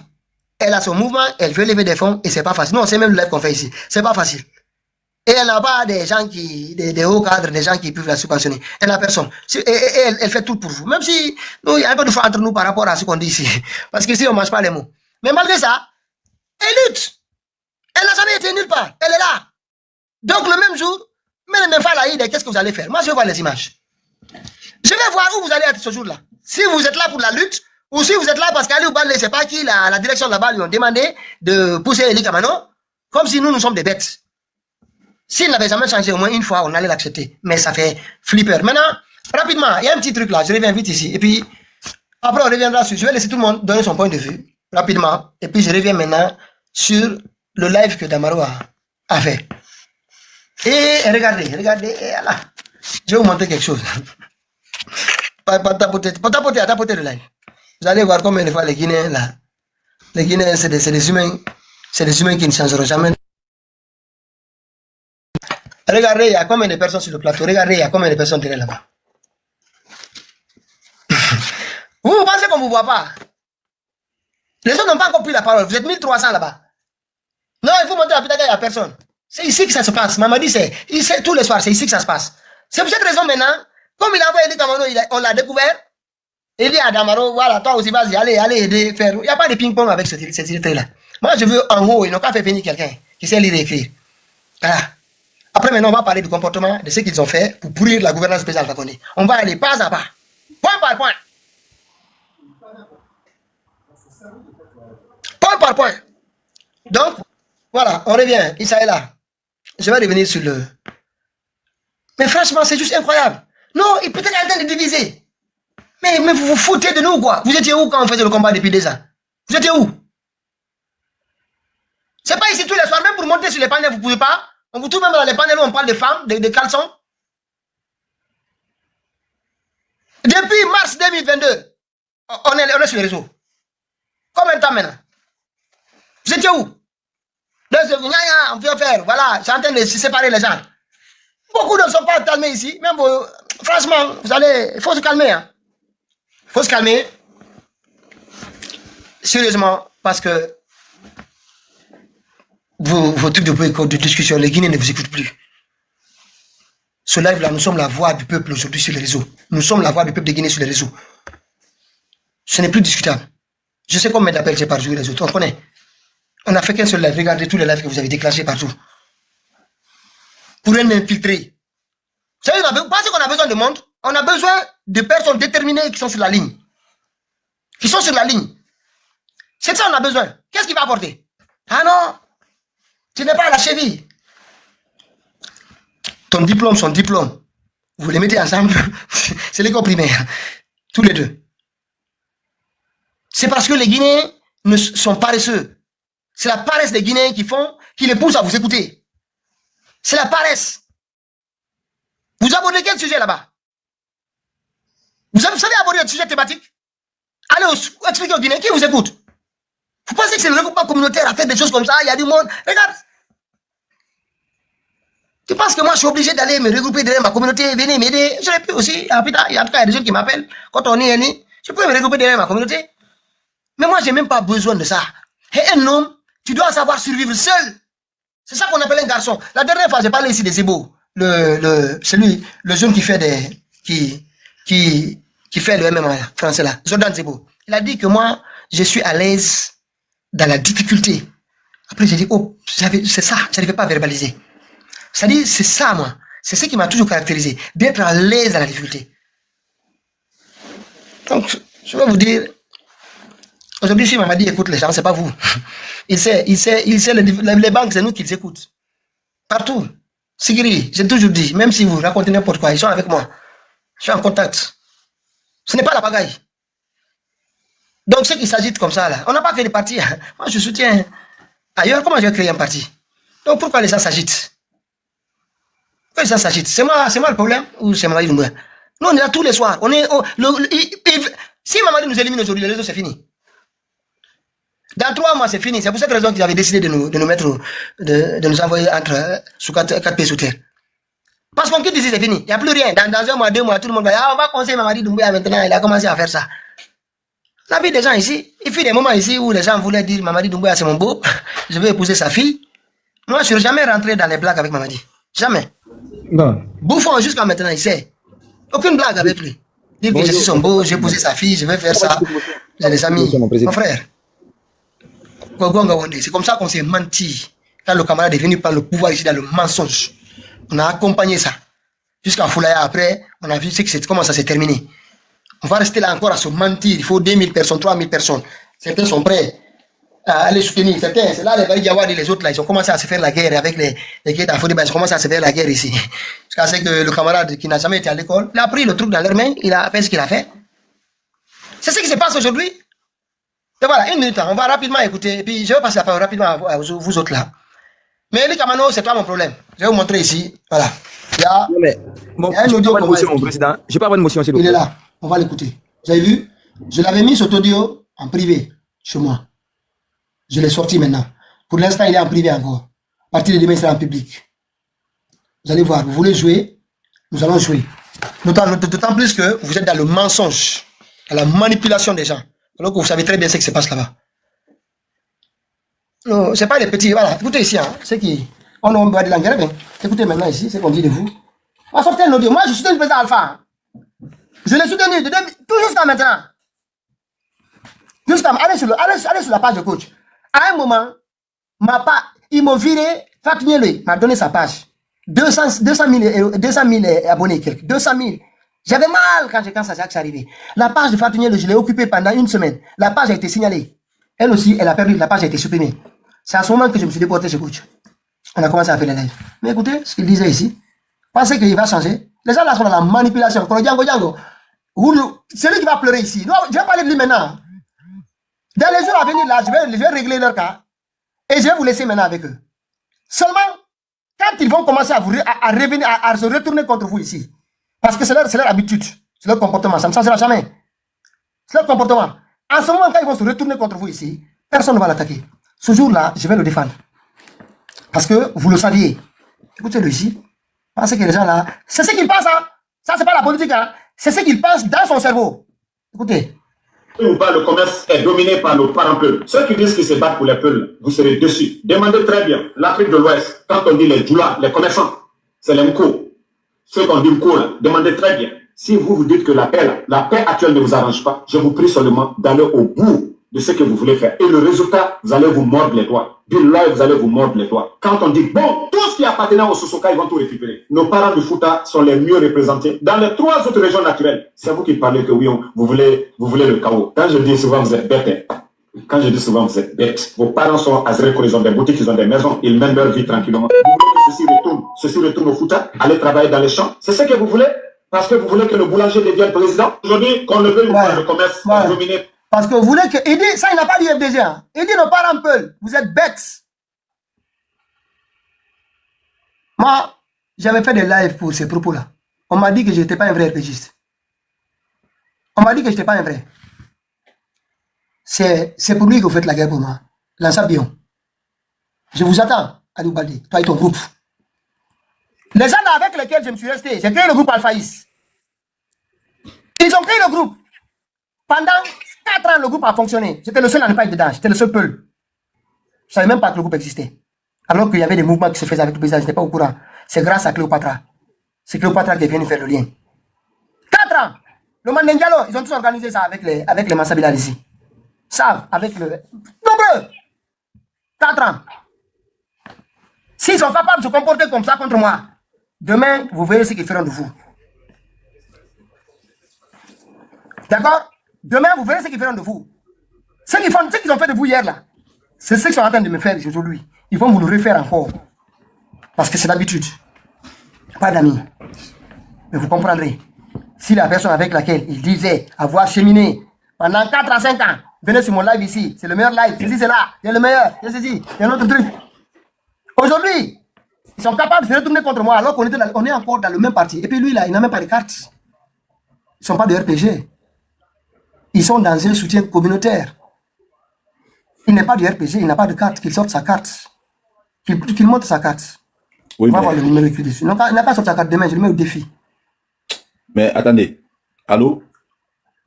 Elle a son mouvement, elle veut lever des fonds et c'est pas facile. Non, c'est même le live qu'on fait ici. C'est pas facile. Et elle n'a pas des gens des hauts cadres, des gens qui peuvent la subventionner. Elle n'a personne. Et elle fait tout pour vous. Même si, il y a un peu de foi entre nous par rapport à ce qu'on dit ici. Parce qu'ici, on ne mange pas les mots. Mais malgré ça, elle lutte. Elle n'a jamais été nulle part. Elle est là. Donc, le même jour, qu'est-ce que vous allez faire? Moi, je vais voir les images. Je vais voir où vous allez être ce jour-là. Si vous êtes là pour la lutte, ou si vous êtes là parce qu'Ali Oubale, c'est pas qui, la direction là-bas lui ont demandé de pousser Eli Kamano, comme si nous sommes des bêtes. S'il n'avait jamais changé au moins une fois, on allait l'accepter. Mais ça fait flipper. Maintenant, rapidement, il y a un petit truc là, je reviens vite ici. Et puis, après on reviendra sur, je vais laisser tout le monde donner son point de vue, rapidement. Et puis je reviens maintenant sur le live que Damaro a fait. Et regardez, là. Je vais vous montrer quelque chose. Pas tapoter le live. Vous allez voir combien de fois les Guinéens, là. Les Guinéens, c'est des humains. C'est des humains qui ne changeront jamais. Regardez, il y a combien de personnes sur le plateau. Regardez, il y a combien de personnes derrière là-bas. Vous pensez qu'on ne vous voit pas? Les autres n'ont pas encore pris la parole. Vous êtes 1300 là-bas. Non, il faut monter à Pitaka, il n'y a personne. C'est ici que ça se passe. Maman dit, tous les soirs, c'est ici que ça se passe. C'est pour cette raison maintenant, comme il a envoyé Kamano, on l'a découvert. Il dit à Damaro, voilà, toi aussi, vas-y, allez aider, faire. Il n'y a pas de ping-pong avec cette idée-là. Moi, je veux en haut, ils n'ont pas fait venir quelqu'un qui sait lire et écrire. Voilà. Après, maintenant, on va parler du comportement de ce qu'ils ont fait pour pourrir la gouvernance spéciale Fakonde. On va aller pas à pas, point par point. Point par point. Donc, voilà, on revient. Issa est là. Je vais revenir sur le... Mais franchement, c'est juste incroyable. Non, il peut être en train de diviser. Mais vous vous foutez de nous, quoi. Vous étiez où quand on faisait le combat depuis 2 ans? Vous étiez où? C'est pas ici tous les soirs, même pour monter sur les panels, vous ne pouvez pas. On vous trouve même dans les panels où on parle de femmes, de caleçons. Depuis mars 2022, on est sur les réseaux. Combien de temps maintenant? Vous étiez où? On peut faire, voilà, c'est en train de se séparer les gens. Beaucoup ne sont pas calmés ici. Même vous, franchement, il faut se calmer. Hein. Il faut se calmer. Sérieusement, parce que vos trucs de discussion, les Guinéens ne vous écoutent plus. Ce live-là, nous sommes la voix du peuple aujourd'hui sur les réseaux. Nous sommes la voix du peuple de Guinée sur les réseaux. Ce n'est plus discutable. Je sais combien d'appels j'ai par jour les autres. On connaît. On n'a fait qu'un seul live. Regardez tous les lives que vous avez déclenchés partout. Pour un infiltré. Vous savez, vous pensez qu'on a besoin de monde? On a besoin de personnes déterminées qui sont sur la ligne. Qui sont sur la ligne. C'est ça qu'on a besoin. Qu'est-ce qu'il va apporter? Ah non, tu n'es pas à la cheville. Ton diplôme, son diplôme. Vous les mettez ensemble. C'est l'école primaire. Tous les deux. C'est parce que les Guinéens ne sont paresseux. C'est la paresse des Guinéens qui les pousse à vous écouter. C'est la paresse. Vous abordez quel sujet là-bas? Vous savez aborder un sujet thématique? Allez expliquer aux Guinéens qui vous écoute. Vous pensez que c'est le regroupement communautaire à faire des choses comme ça? Il y a du monde. Regarde. Tu penses que moi je suis obligé d'aller me regrouper derrière ma communauté, venir m'aider? Je l'ai pu aussi. En tout cas, il y a des gens qui m'appellent. Quand on est né, je peux me regrouper derrière ma communauté. Mais moi, je n'ai même pas besoin de ça. Et un homme, tu dois savoir survivre seul. C'est ça qu'on appelle un garçon. La dernière fois, j'ai parlé ici des Zébo. Le jeune qui fait qui fait le MMA français là, Jordan Zébo. Il a dit que moi, je suis à l'aise dans la difficulté. Après, j'ai dit, oh, c'est ça, je n'arrivais pas à verbaliser. Ça dit, c'est ça, moi. C'est ce qui m'a toujours caractérisé, d'être à l'aise dans la difficulté. Donc, je vais vous dire, aujourd'hui, si Mamadi écoute les gens, c'est pas vous. Il sait, les banques, c'est nous qui les écoutent. Partout. Sigiri, j'ai toujours dit, même si vous racontez n'importe quoi, ils sont avec moi. Je suis en contact. Ce n'est pas la pagaille. Donc, ceux qui s'agitent comme ça, là, on n'a pas fait de parti. Moi, je soutiens. Ailleurs, comment je vais créer un parti? Donc, pourquoi les gens s'agitent? Pourquoi les gens s'agitent? C'est moi le problème ou c'est Mamadi Doumbouya? Nous, on est là tous les soirs. Si Mamadi nous élimine aujourd'hui, le réseau, c'est fini. Dans 3 mois, c'est fini. C'est pour cette raison qu'ils avaient décidé de nous envoyer sous 4 pieds sous terre. Parce qu'on quitte ici, c'est fini. Il n'y a plus rien. Dans 1 mois, 2 mois, tout le monde va dire, on va conseiller Mamadi Doumbouya maintenant. Il a commencé à faire ça. La vie des gens ici, il fait des moments ici où les gens voulaient dire, Mamadi Doumbouya, c'est mon beau. Je vais épouser sa fille. Moi, je ne suis jamais rentré dans les blagues avec Mamadi. Jamais. Non. Bouffon, jusqu'à maintenant, il sait. Aucune blague avec lui. Dire que je suis son beau, j'ai épousé sa fille, je vais faire ça. J'ai des amis. Mon frère. C'est comme ça qu'on s'est menti. Quand le camarade est venu prendre le pouvoir ici dans le mensonge. On a accompagné ça. Jusqu'à Foulaya, après, on a vu comment ça s'est terminé. On va rester là encore à se mentir. Il faut 2000 personnes, 3000 personnes. Certains sont prêts à aller soutenir. Certains, c'est là les Baïdiawad et les autres, là, ils ont commencé à se faire la guerre avec les guerres d'Afodéba. Ils ont commencé à se faire la guerre ici. Jusqu'à ce que le camarade qui n'a jamais été à l'école, il a pris le truc dans leurs mains, il a fait ce qu'il a fait. C'est ce qui se passe aujourd'hui. Et voilà, 1 minute, on va rapidement écouter. Et puis, je vais passer la parole rapidement à vous autres là. Mais Eli Kamano, c'est pas mon problème. Je vais vous montrer ici. Voilà. Il y a, Non, mais bon, il y a un audio qu'on va mon président. Je pas avoir une motion, s'il vous Il plaît. est là. On va l'écouter. Vous avez vu? Je l'avais mis cet audio en privé chez moi. Je l'ai sorti maintenant. Pour l'instant, il est en privé encore. À partir de demain, il sera en public. Vous allez voir. Vous voulez jouer? Nous allons jouer. D'autant plus que vous êtes dans le mensonge, dans la manipulation des gens. Alors que vous savez très bien ce qui se passe là-bas. Non, c'est pas les petits. Voilà. Écoutez ici. Hein, c'est qui? On va de l'engrais. Écoutez maintenant ici, c'est qu'on dit de vous. On va sortir un audio. Moi, je suis le président Alpha. Je l'ai soutenu tout jusqu'à maintenant. Allez sur la page de coach. À un moment, ils m'ont viré. Fatigué, m'a donné sa page. 200 000 abonnés, quelques. 200 000. J'avais mal quand ça s'est arrivé. La page de Fatigué, je l'ai occupée pendant une semaine. La page a été signalée. Elle aussi, elle a perdu. La page a été supprimée. C'est à ce moment que je me suis déporté chez coach. On a commencé à faire les lives. Mais écoutez ce qu'il disait ici. Pensez qu'il va changer. Les gens là sont dans la manipulation. C'est lui qui va pleurer ici. Non, je vais parler de lui maintenant. Dans les jours à venir, là, je vais régler leur cas. Et je vais vous laisser maintenant avec eux. Seulement, quand ils vont commencer à revenir, à se retourner contre vous ici, parce que c'est leur habitude, c'est leur comportement, ça ne changera jamais. C'est leur comportement. En ce moment, quand ils vont se retourner contre vous ici, personne ne va l'attaquer. Ce jour-là, je vais le défendre. Parce que vous le saviez. Écoutez-le ici. Pensez que les gens là, c'est ce qu'ils pensent, hein. Ça, c'est pas la politique, hein. C'est ce qu'ils pensent dans son cerveau. Écoutez. Ou pas, le commerce est dominé par nos parents peuples. Ceux qui disent qu'ils se battent pour les peuples, vous serez dessus. Demandez très bien. L'Afrique de l'Ouest, quand on dit les djoulas, les commerçants, c'est les mko. Ceux qu'on dit mko là, demandez très bien. Si vous dites que la paix actuelle ne vous arrange pas, je vous prie seulement d'aller au bout de ce que vous voulez faire. Et le résultat, vous allez vous mordre les doigts. Billahi, vous allez vous mordre les doigts. Quand on dit, bon, tout ce qui appartenait au Sosoka, ils vont tout récupérer. Nos parents du Fouta sont les mieux représentés. Dans les 3 autres régions naturelles, c'est vous qui parlez que oui, vous voulez le chaos. Quand je dis souvent, vous êtes bêtes. Quand je dis souvent, vous êtes bêtes. Vos parents sont à Zréko, ils ont des boutiques, ils ont des maisons, ils mènent leur vie tranquillement. Vous voulez que ceci retourne au Fouta, aller travailler dans les champs. C'est ce que vous voulez? Parce que vous voulez que le boulanger devienne président? Aujourd'hui, qu'on le veuille ou pas, le commerce est dominé. Parce que vous voulez que Idi, ça il n'a pas dit FDG. Hein. Idi nos parents peuvent. Vous êtes bêtes. Moi, j'avais fait des lives pour ces propos-là. On m'a dit que je n'étais pas un vrai RPGiste. On m'a dit que je n'étais pas un vrai. C'est pour lui que vous faites la guerre pour moi. Lança Bion. Je vous attends, Aliou Baldi, toi et ton groupe. Les gens avec lesquels je me suis resté, j'ai créé le groupe Alphaïs. Ils ont créé le groupe. Pendant 4 ans, le groupe a fonctionné. J'étais le seul à ne pas être dedans. J'étais le seul peul. Je ne savais même pas que le groupe existait. Alors qu'il y avait des mouvements qui se faisaient avec le président, je n'étais pas au courant. C'est grâce à Cléopatra. C'est Cléopatra qui est venue faire le lien. 4 ans. Le Mandengalo, ils ont tous organisé ça avec les Mansabila ici. Ça, avec le... Nombreux. 4 ans. S'ils sont capables de se comporter comme ça contre moi, demain, vous verrez ce qu'ils feront de vous. D'accord? Demain, vous verrez ce qu'ils feront de vous. Ce qu'ils ont fait de vous hier, là, c'est ce qu'ils sont en train de me faire aujourd'hui. Ils vont vous le refaire encore. Parce que c'est l'habitude. Pas d'amis. Mais vous comprendrez. Si la personne avec laquelle il disait avoir cheminé pendant 4 à 5 ans, venez sur mon live ici, c'est le meilleur live, ceci, c'est là, c'est le meilleur, c'est ceci, c'est un autre truc. Aujourd'hui, ils sont capables de se retourner contre moi alors qu'on est encore dans le même parti. Et puis lui, là, il n'a même pas de carte. Ils ne sont pas de RPG. Ils sont dans un soutien communautaire. Il n'est pas du RPG, il n'a pas de carte, qu'il sorte sa carte. Qu'il montre sa carte. Oui, on va voir le numéro écrit dessus. Non, il n'a pas sorti sa carte demain, je le mets au défi. Mais attendez. Allô?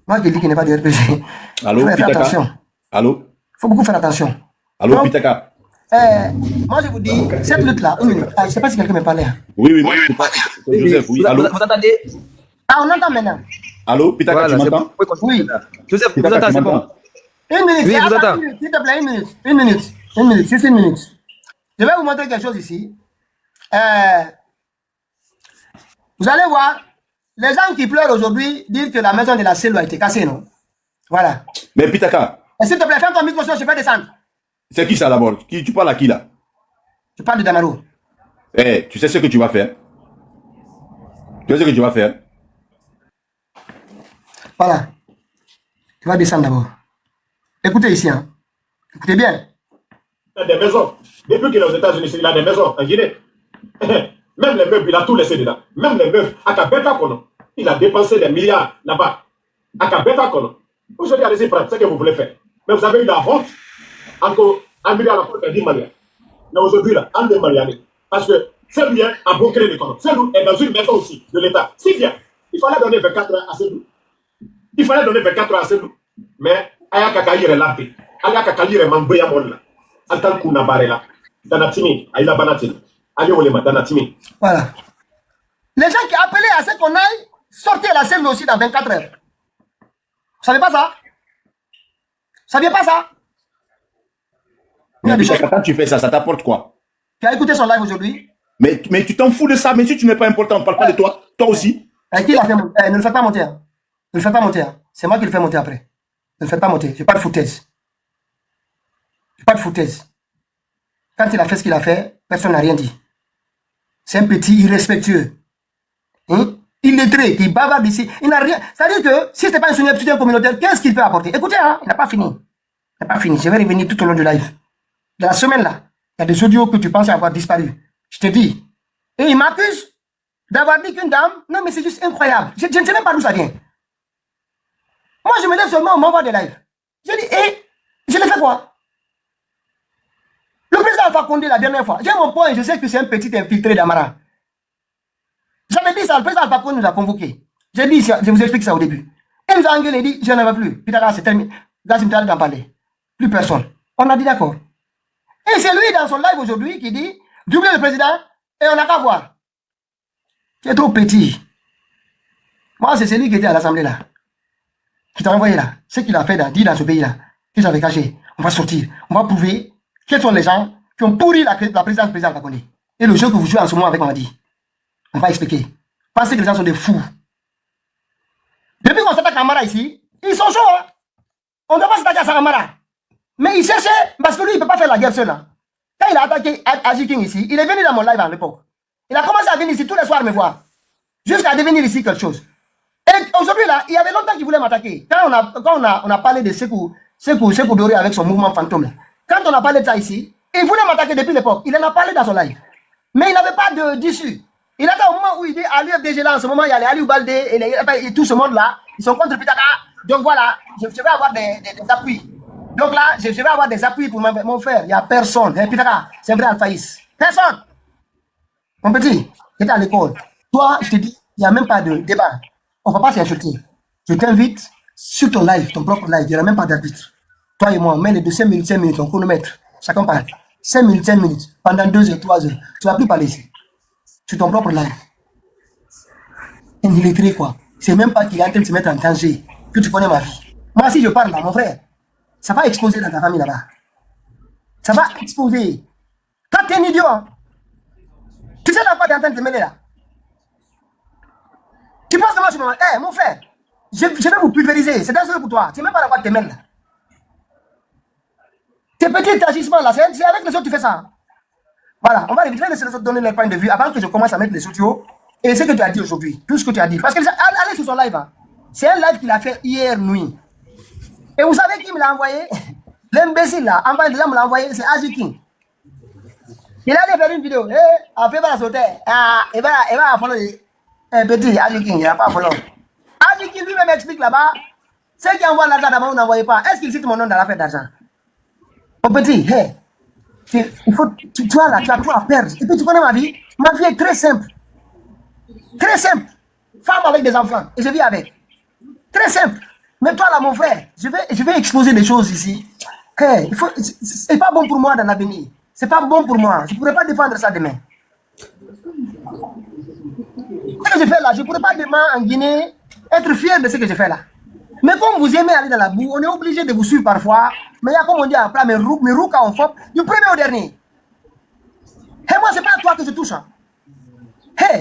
Moi, je dis qu'il n'est pas du RPG. Allô, il faut faire Pitaka? attention. Allô? Il faut beaucoup faire attention. Allô, Donc, Pitaka? moi, je vous dis, cette lutte-là, une minute. Je ne sais pas si quelqu'un me parlait. Oui, moi, je sais pas. Joseph, oui, allô? Vous entendez? Ah, on entend maintenant. Allô, Pitaka, Voilà, tu m'entends? Oui. Joseph, vous Pitaka, entendez, tu c'est bon. m'entends? Une minute, Oui, vous attends, entends. s'il te plaît, une minute, juste une minute. Je vais vous montrer quelque chose ici. Vous allez voir, les gens qui pleurent aujourd'hui disent que la maison de la Célou a été cassée, non? Voilà. Mais Pitaka, Et s'il te plaît, ferme ton micro, je vais descendre. c'est qui ça d'abord? Tu parles à qui là? Je parle de Damaro. Eh, tu sais ce que tu vas faire? Tu sais ce que tu vas faire? Voilà. Tu vas descendre d'abord. Écoutez ici, hein. Écoutez bien. Il a des maisons. Depuis qu'il est aux États-Unis, il a des maisons en Guinée. Même les meubles, il a tout laissé dedans. Même les meubles, à Kabeta Kono, il a dépensé des milliards là-bas. À Kabeta Kono. Aujourd'hui, allez-y prendre ce que vous voulez faire. Mais vous avez eu la honte. Encore un milliard à la porte de 10 Marianne. Mais aujourd'hui, là, en 2 Marianne. Parce que c'est bien à bon crédit. C'est nous, est dans une maison aussi de l'État. Si bien, il fallait donner 24 heures à Cédou. Il fallait donner 24 heures à Cédou. Mais, Aya Kakayire Lapi, Aya Kakayire Mamboya Molla, Antal Kuna Barela, Danatimi, Aïla Banatini, Ali Olema, Danatimi. Voilà. Les gens qui appelaient à ce qu'on aille sortir la scène aussi dans 24 heures. Vous savez pas ça? Vous saviez pas ça? Mais quand tu fais ça, ça t'apporte quoi? Tu as écouté son live aujourd'hui? Mais tu t'en fous de ça, mais si tu n'es pas important, on ne parle pas de toi, toi aussi. Qui l'a fait monter? Ne le faites pas monter. Hein. Ne le faites pas monter. Hein. C'est moi qui le fais monter après. Ne le faites pas monter. J'ai pas de foutaise. J'ai pas de foutaise. Quand il a fait ce qu'il a fait, personne n'a rien dit. C'est un petit irrespectueux. Hein? Illettré, qui bavarde ici. Il n'a rien. C'est-à-dire que si ce n'est pas un soutien communautaire, qu'est-ce qu'il peut apporter? Écoutez, hein, il n'a pas fini. Il n'a pas fini. Je vais revenir tout au long du live. De la semaine là, il y a des audios que tu pensais avoir disparu. Je te dis. Et il m'accuse d'avoir dit qu'une dame. Non, mais c'est juste incroyable. Je ne sais même pas d'où ça vient. Moi, je me lève seulement, on m'envoie des lives. Je dis, je l'ai fait quoi? Le président Alpha Condé la dernière fois, j'ai mon point, je sais que c'est un petit infiltré d'Amara. J'avais dit ça, le président Alpha Condé nous a convoqués. J'ai dit, je vous explique ça au début. Il nous a engueulé, il dit, je n'en veux plus. Puis là, c'est terminé. Là, c'est d'en parler. Plus personne. On a dit d'accord. Et c'est lui, dans son live aujourd'hui, qui dit, doubler le président, et on n'a qu'à voir. C'est trop petit. Moi, c'est celui qui était à l'Assemblée là. Qui t'a envoyé là. Ce qu'il a fait là, dit dans ce pays là, que j'avais caché. On va sortir. On va prouver quels sont les gens qui ont pourri la présidence du président Fakonde. Et le jeu que vous jouez en ce moment avec Mamadi. On va expliquer. Pensez que les gens sont des fous. Depuis qu'on s'attaque à Amara ici, ils sont chauds. Hein? On ne doit pas s'attaquer à Amara. Mais il cherchait, parce que lui, il ne peut pas faire la guerre seul. Hein. Quand il a attaqué Aji King ici, il est venu dans mon live à l'époque. Il a commencé à venir ici tous les soirs me voir. Jusqu'à devenir ici quelque chose. Et aujourd'hui, là, il y avait longtemps qu'il voulait m'attaquer. Quand on a parlé de Sekou Doré avec son mouvement fantôme, là. Quand on a parlé de ça ici, il voulait m'attaquer depuis l'époque. Il en a parlé dans son live. Mais il n'avait pas d'issue. Il attend au moment où il dit à l'UFDG là, en ce moment, il y a les Aliou Baldé et tout ce monde-là. Ils sont contre Pitaka. Donc voilà, je vais avoir des appuis. Donc là, je vais avoir des appuis pour mon frère. Il n'y a personne. Pitaka, c'est un vrai alphaïs. Personne. Mon petit, j'étais à l'école. Toi, je te dis, il n'y a même pas de débat. On ne va pas s'insulter. Je t'invite sur ton live, ton propre live. Il n'y aura même pas d'arbitre. Toi et moi, on met les 5 minutes, on chronomètre. Chacun parle. 5 minutes. Pendant 2 heures, 3 heures. Tu ne vas plus parler ici. Sur ton propre live. Un illettré, quoi. C'est même pas qu'il est en train de se mettre en danger. Que tu connais ma vie. Moi, si je parle là, mon frère, ça va exploser dans ta famille là-bas. Ça va exploser. Toi, t'es un idiot. Hein? Tu sais dans quoi tu es en train de te mêler là? Tu penses que moi, je me... Hé, mon frère, je vais vous pulvériser. C'est dangereux pour toi. Tu sais même pas dans quoi tu te mêles là. Tes petits agissements là, c'est avec les autres que tu fais ça. Hein? Voilà, on va éviter de laisser les autres donner leur point de vue avant que je commence à mettre les audios. Et ce que tu as dit aujourd'hui, tout ce que tu as dit. Parce que allez sur son live. Hein. C'est un live qu'il a fait hier nuit. Et vous savez qui me l'a envoyé? L'imbécile là, en fait, déjà me l'a envoyé, c'est Aji King. Il allait faire une vidéo. On fait pas la sauter. Il va follow. Petit, Aji King, il n'a pas follow. Aji King lui-même explique là-bas. Ceux qui envoient l'argent d'abord, vous n'envoyez pas. Est-ce qu'il cite mon nom dans la fête d'argent? Mon petit, il faut, tu vois là, tu as tout à perdre. Et puis tu connais ma vie? Ma vie est très simple. Très simple. Femme avec des enfants. Et je vis avec. Très simple. Mais toi là, mon frère, je vais exposer des choses ici. C'est pas bon pour moi dans l'avenir. C'est pas bon pour moi. Je ne pourrais pas défendre ça demain. Ce que je fais là, je ne pourrais pas demain en Guinée être fier de ce que je fais là. Mais comme vous aimez aller dans la boue, on est obligé de vous suivre parfois. Mais il y a comme on dit en plat, mes roues quand on foppe, du premier au dernier. Et moi, c'est pas à toi que je touche. Hein.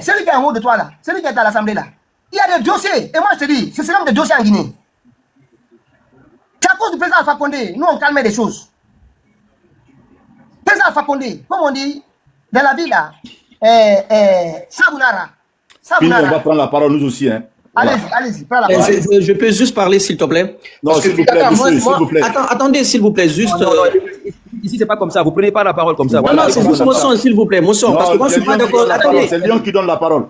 Celui qui est en haut de toi là, celui qui est à l'Assemblée là, il y a des dossiers. Et moi, je te dis, c'est même des dossiers en Guinée. C'est à cause du président Alpha Condé, nous on calmait des choses. Président Alpha Condé, comme on dit, dans la ville là, Sabunara. Puis on va prendre la parole nous aussi. Hein. Allez-y, voilà. Allez-y, prends la parole. Je peux juste parler, s'il te plaît? Non, s'il vous plaît, monsieur, s'il vous plaît. Attendez, s'il vous plaît, juste... ici, c'est pas comme ça. Vous prenez pas la parole comme ça. Non, non, c'est juste mon son, s'il vous plaît. Mon son. Parce que moi, je suis pas d'accord. Attendez. C'est Lyon qui donne la parole.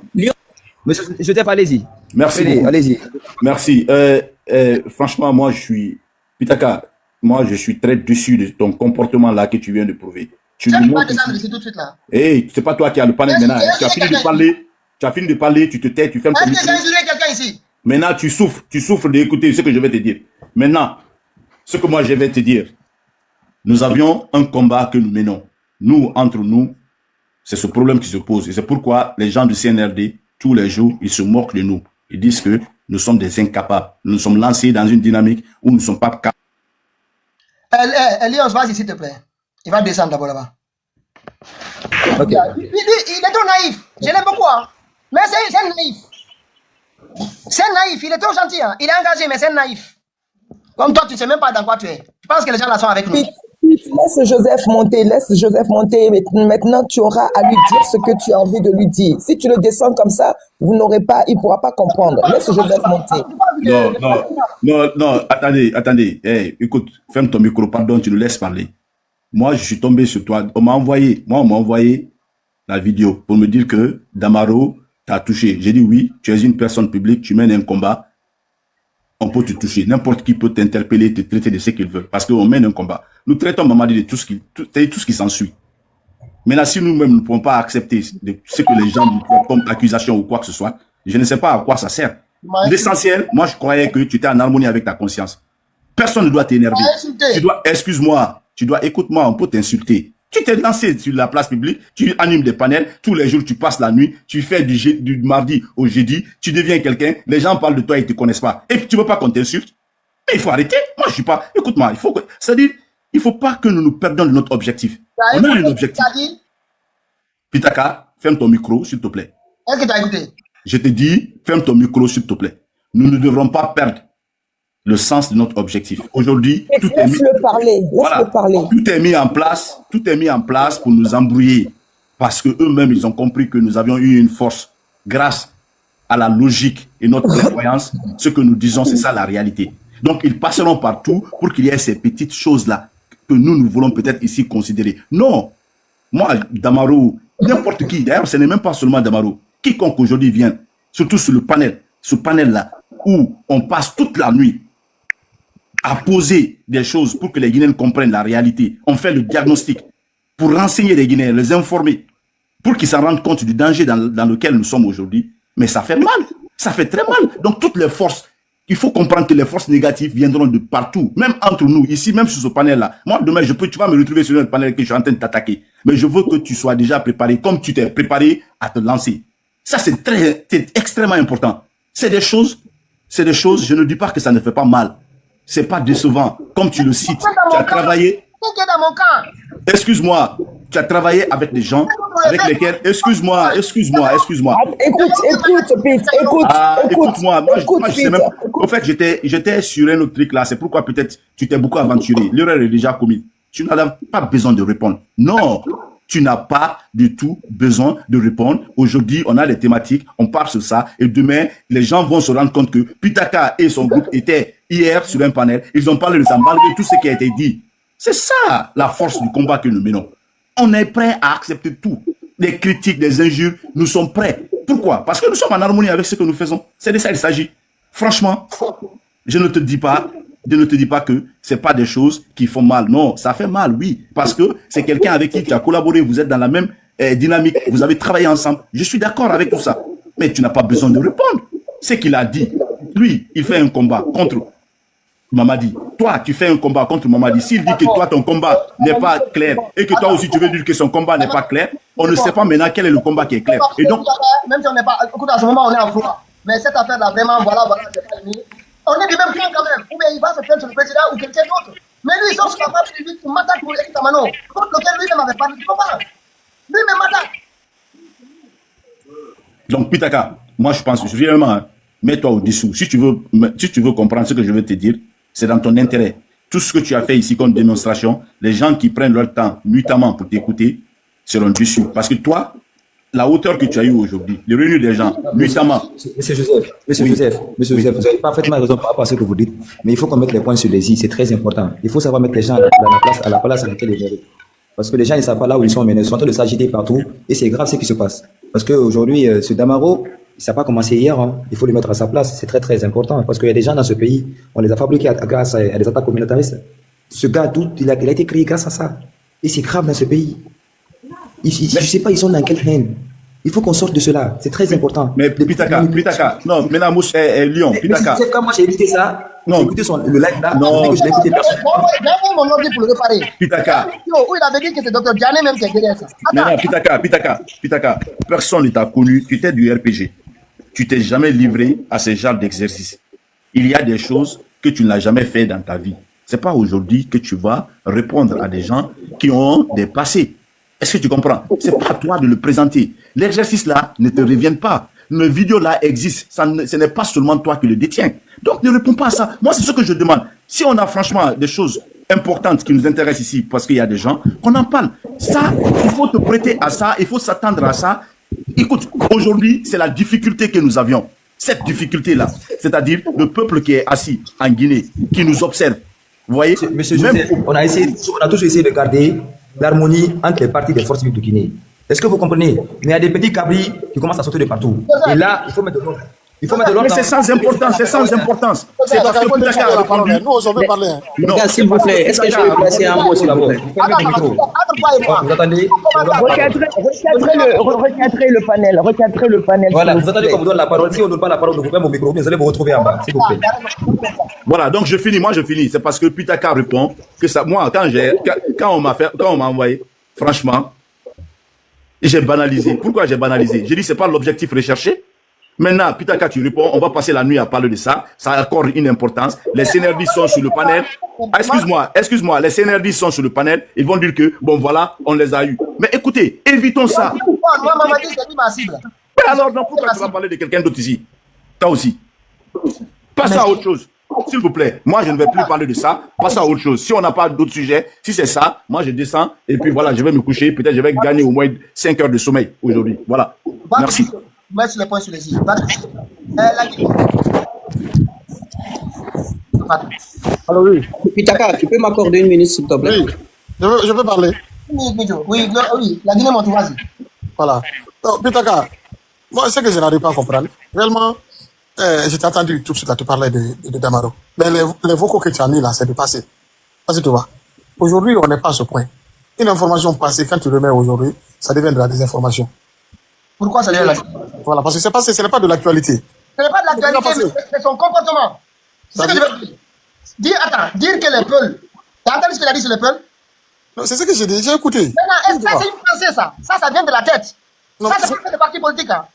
Monsieur Joseph, allez-y. Merci. Allez-y. Merci. Franchement, moi, Pitaka, moi, je suis très déçu de ton comportement là que tu viens de prouver. Tu ne me peux pas montres descendre ici tout de suite là. Hey, c'est pas toi qui as le panel maintenant. Tu as fini de parler. Tu as fini de parler, tu te tais, tu fermes ton Est-ce que micro. j'ai injuré quelqu'un ici? Maintenant, tu souffres d'écouter ce que je vais te dire. Maintenant, ce que moi je vais te dire, nous avions un combat que nous menons. Nous, entre nous, c'est ce problème qui se pose. Et c'est pourquoi les gens du CNRD, tous les jours, ils se moquent de nous. Ils disent que nous sommes des incapables. Nous sommes lancés dans une dynamique où nous ne sommes pas capables. Elios, vas-y s'il te plaît. Il va descendre d'abord là-bas. Ok. Il est trop naïf. Je l'aime beaucoup. Hein. Mais c'est naïf. C'est naïf. Il est trop gentil. Hein. Il est engagé, mais c'est naïf. Comme toi, tu ne sais même pas dans quoi tu es. Tu penses que les gens là sont avec nous. Laisse Joseph monter, Maintenant, tu auras à lui dire ce que tu as envie de lui dire. Si tu le descends comme ça, il ne pourra pas comprendre. Laisse Joseph monter. Non, attendez. Hey, écoute, ferme ton micro, pardon, tu nous laisses parler. Moi, je suis tombé sur toi. On m'a envoyé la vidéo pour me dire que Damaro t'a touché. J'ai dit oui, tu es une personne publique, tu mènes un combat. On peut te toucher. N'importe qui peut t'interpeller, te traiter de ce qu'il veut. Parce qu'on mène un combat. Nous traitons Mamadi de tout ce qui s'ensuit. Maintenant, si nous-mêmes ne pouvons pas accepter ce que les gens nous font comme accusation ou quoi que ce soit, je ne sais pas à quoi ça sert. L'essentiel, moi, je croyais que tu étais en harmonie avec ta conscience. Personne ne doit t'énerver. Excuse-moi, écoute-moi, on peut t'insulter. Tu t'es lancé sur la place publique, tu animes des panels, tous les jours tu passes la nuit, tu fais du mardi au jeudi, tu deviens quelqu'un, les gens parlent de toi et ils te connaissent pas. Et puis tu veux pas qu'on t'insulte? Mais il faut arrêter. Moi je suis pas, écoute-moi, c'est-à-dire, il faut pas que nous nous perdions de notre objectif. On a un objectif. Pitaka, ferme ton micro, s'il te plaît. Est-ce que tu as écouté? Je te dis, ferme ton micro, s'il te plaît. Nous ne devrons pas perdre le sens de notre objectif. Aujourd'hui, tout est mis. Tout est mis en place pour nous embrouiller. Parce que eux-mêmes, ils ont compris que nous avions eu une force grâce à la logique et notre prévoyance. Ce que nous disons, c'est ça la réalité. Donc, ils passeront partout pour qu'il y ait ces petites choses-là que nous voulons peut-être ici considérer. Non. Moi, Damaro, n'importe qui, d'ailleurs, ce n'est même pas seulement Damaro. Quiconque aujourd'hui vient, surtout sur le panel, ce panel-là, où on passe toute la nuit à poser des choses pour que les Guinéens comprennent la réalité. On fait le diagnostic pour renseigner les Guinéens, les informer, pour qu'ils s'en rendent compte du danger dans lequel nous sommes aujourd'hui. Mais ça fait mal, ça fait très mal. Donc toutes les forces, il faut comprendre que les forces négatives viendront de partout, même entre nous, ici, même sur ce panel-là. Moi, demain, tu vas me retrouver sur un panel que je suis en train de t'attaquer. Mais je veux que tu sois déjà préparé, comme tu t'es préparé à te lancer. Ça, c'est extrêmement important. C'est des choses, je ne dis pas que ça ne fait pas mal. C'est pas décevant. Comme tu le cites, tu as travaillé. Excuse-moi, tu as travaillé avec des gens avec lesquels. Excuse-moi. Écoute-moi. Moi, je sais même. En fait, j'étais sur un autre truc là. C'est pourquoi peut-être tu t'es beaucoup aventuré. L'erreur est déjà commise. Tu n'as pas besoin de répondre. Non. Tu n'as pas du tout besoin de répondre. Aujourd'hui, on a des thématiques, on part sur ça, et demain, les gens vont se rendre compte que Pitaka et son groupe étaient hier sur un panel, ils ont parlé de ça malgré tout ce qui a été dit. C'est ça la force du combat que nous menons. On est prêt à accepter tout. Des critiques, des injures, nous sommes prêts. Pourquoi? Parce que nous sommes en harmonie avec ce que nous faisons. C'est de ça qu'il s'agit. Franchement, je ne te dis pas que c'est pas des choses qui font mal. Non, ça fait mal, oui. Parce que c'est quelqu'un avec qui tu as collaboré, vous êtes dans la même dynamique, vous avez travaillé ensemble. Je suis d'accord avec tout ça. Mais tu n'as pas besoin de répondre. Ce qu'il a dit, lui, il fait un combat contre Mamadi. Toi, tu fais un combat contre Mamadi. S'il dit que toi, ton combat n'est pas clair et que toi aussi, tu veux dire que son combat n'est pas clair, on ne sait pas maintenant quel est le combat qui est clair. Et donc, même si on n'est pas... Écoute, à ce moment, on est en froid. Mais cette affaire-là, vraiment, voilà, c'est pas fini. On est du même camp quand même. Ou bien il va se plaindre sur le président ou quelqu'un d'autre. Mais lui, ils sont sur la place publique pour m'attaquer pour Eric Tamano. Contre lequel lui-même avait parlé du combat. Lui-même m'attaque. Donc, Pitaka, moi, je pense, vraiment, mets-toi au-dessous. Si tu veux comprendre ce que je veux te dire, c'est dans ton intérêt. Tout ce que tu as fait ici comme démonstration, les gens qui prennent leur temps nuitamment pour t'écouter seront déçus. Parce que toi, la hauteur que tu as eue aujourd'hui, de réunir des gens, nuitamment. Monsieur Joseph, vous avez parfaitement raison par rapport à ce que vous dites, mais il faut qu'on mette les points sur les i, c'est très important. Il faut savoir mettre les gens à la place à laquelle ils méritent. Parce que les gens, ils ne savent pas là où ils sont, mais ils sont en train de s'agiter partout, et c'est grave ce qui se passe. Parce qu'aujourd'hui, ce Damaro, ça n'a pas commencé hier, hein. Il faut le mettre à sa place, c'est très très important, parce qu'il y a des gens dans ce pays, on les a fabriqués grâce à des attaques communautaristes. Ce gars, il a été créé grâce à ça. Et c'est grave dans ce pays. Je ne sais pas, ils sont dans quelle haine. Il faut qu'on sorte de cela. C'est très important. Mais Pitaka, non, maintenant, Lyon, Pitaka. Mais quand moi j'ai écouté ça, non. j'ai écouté le live là, non, je l'ai écouté personnellement. Mon ordi pour le réparer. Pitaka. Où il avait dit que c'est Dr. Diané même qui est derrière ça. Non, Pitaka, personne ne t'a connu, tu étais du RPG. Tu t'es jamais livré à ce genre d'exercice. Il y a des choses que tu n'as jamais fait dans ta vie. C'est pas aujourd'hui que tu vas répondre à des gens qui ont des passés. Est-ce que tu comprends? C'est pas à toi de le présenter. L'exercice là ne te revient pas. Le vidéo là existe. Ce n'est pas seulement toi qui le détiens. Donc ne réponds pas à ça. Moi, c'est ce que je demande. Si on a franchement des choses importantes qui nous intéressent ici, parce qu'il y a des gens, qu'on en parle. Ça, il faut te prêter à ça, il faut s'attendre à ça. Écoute, aujourd'hui, c'est la difficulté que nous avions. Cette difficulté-là, c'est-à-dire le peuple qui est assis en Guinée, qui nous observe. Vous voyez? Monsieur Joseph, on a toujours essayé de garder l'harmonie entre les partis des forces vives de Guinée. Est-ce que vous comprenez? Mais il y a des petits cabris qui commencent à sauter de partout. Et là, il faut mettre de l'ordre. Mais c'est sans importance, c'est sans importance. C'est parce que Pitaka a répondu. Nous, on veut parler. Regarde, s'il vous plaît, est-ce que je peux passer un mot, s'il vous plaît? Vous attendez? Recadrez le panel. Voilà, vous attendez qu'on vous donne la parole. Si on ne donne pas la parole, vous coupez mon micro, vous allez vous retrouver en bas, s'il vous plaît. Voilà, donc je finis. C'est parce que Pitaka répond que ça. Moi, quand on m'a envoyé, franchement, j'ai banalisé. Pourquoi j'ai banalisé? J'ai dit c'est pas l'objectif recherché. Maintenant, Pitaka, tu réponds, on va passer la nuit à parler de ça. Ça accorde une importance. Les CNRD sont sur le panel. Ah, excuse-moi, les CNRD sont sur le panel. Ils vont dire que, bon, voilà, on les a eus. Mais écoutez, évitons ça. Mais alors, non, pourquoi tu vas parler de quelqu'un d'autre ici? Toi aussi. Passe à autre chose. S'il vous plaît, moi je ne vais plus parler de ça. Passe à autre chose. Si on n'a pas d'autres sujets, si c'est ça, moi je descends et puis voilà, je vais me coucher. Peut-être je vais gagner au moins 5 heures de sommeil aujourd'hui. Voilà. Merci. Merci les points sur les i. Alors oui. Pitaka, tu peux m'accorder une minute, s'il te plaît? Oui, je peux parler. Oui, la Guinée monte, vas-y. Voilà. Donc, Pitaka, moi, c'est que je n'arrive pas à comprendre. Réellement, j'ai entendu tout de suite là, tu parlais de Damaro. Mais les vocaux que tu as mis là, c'est du passé. Parce que tu vois, aujourd'hui, on n'est pas à ce point. Une information passée, quand tu remets aujourd'hui, ça devient de la désinformation. Pourquoi ça devient la... Voilà, parce que c'est passé, ce n'est pas de l'actualité. Ce n'est pas de l'actualité, c'est son comportement. C'est ce que je veux dire. Dire que les Peuls. Tu as entendu ce qu'il a dit sur les Peuls? Non, c'est ce que j'ai dit, j'ai écouté. Maintenant, est-ce que c'est une pensée, ça? Ça vient de la tête. Non, ça, c'est pas des partis politiques. Hein.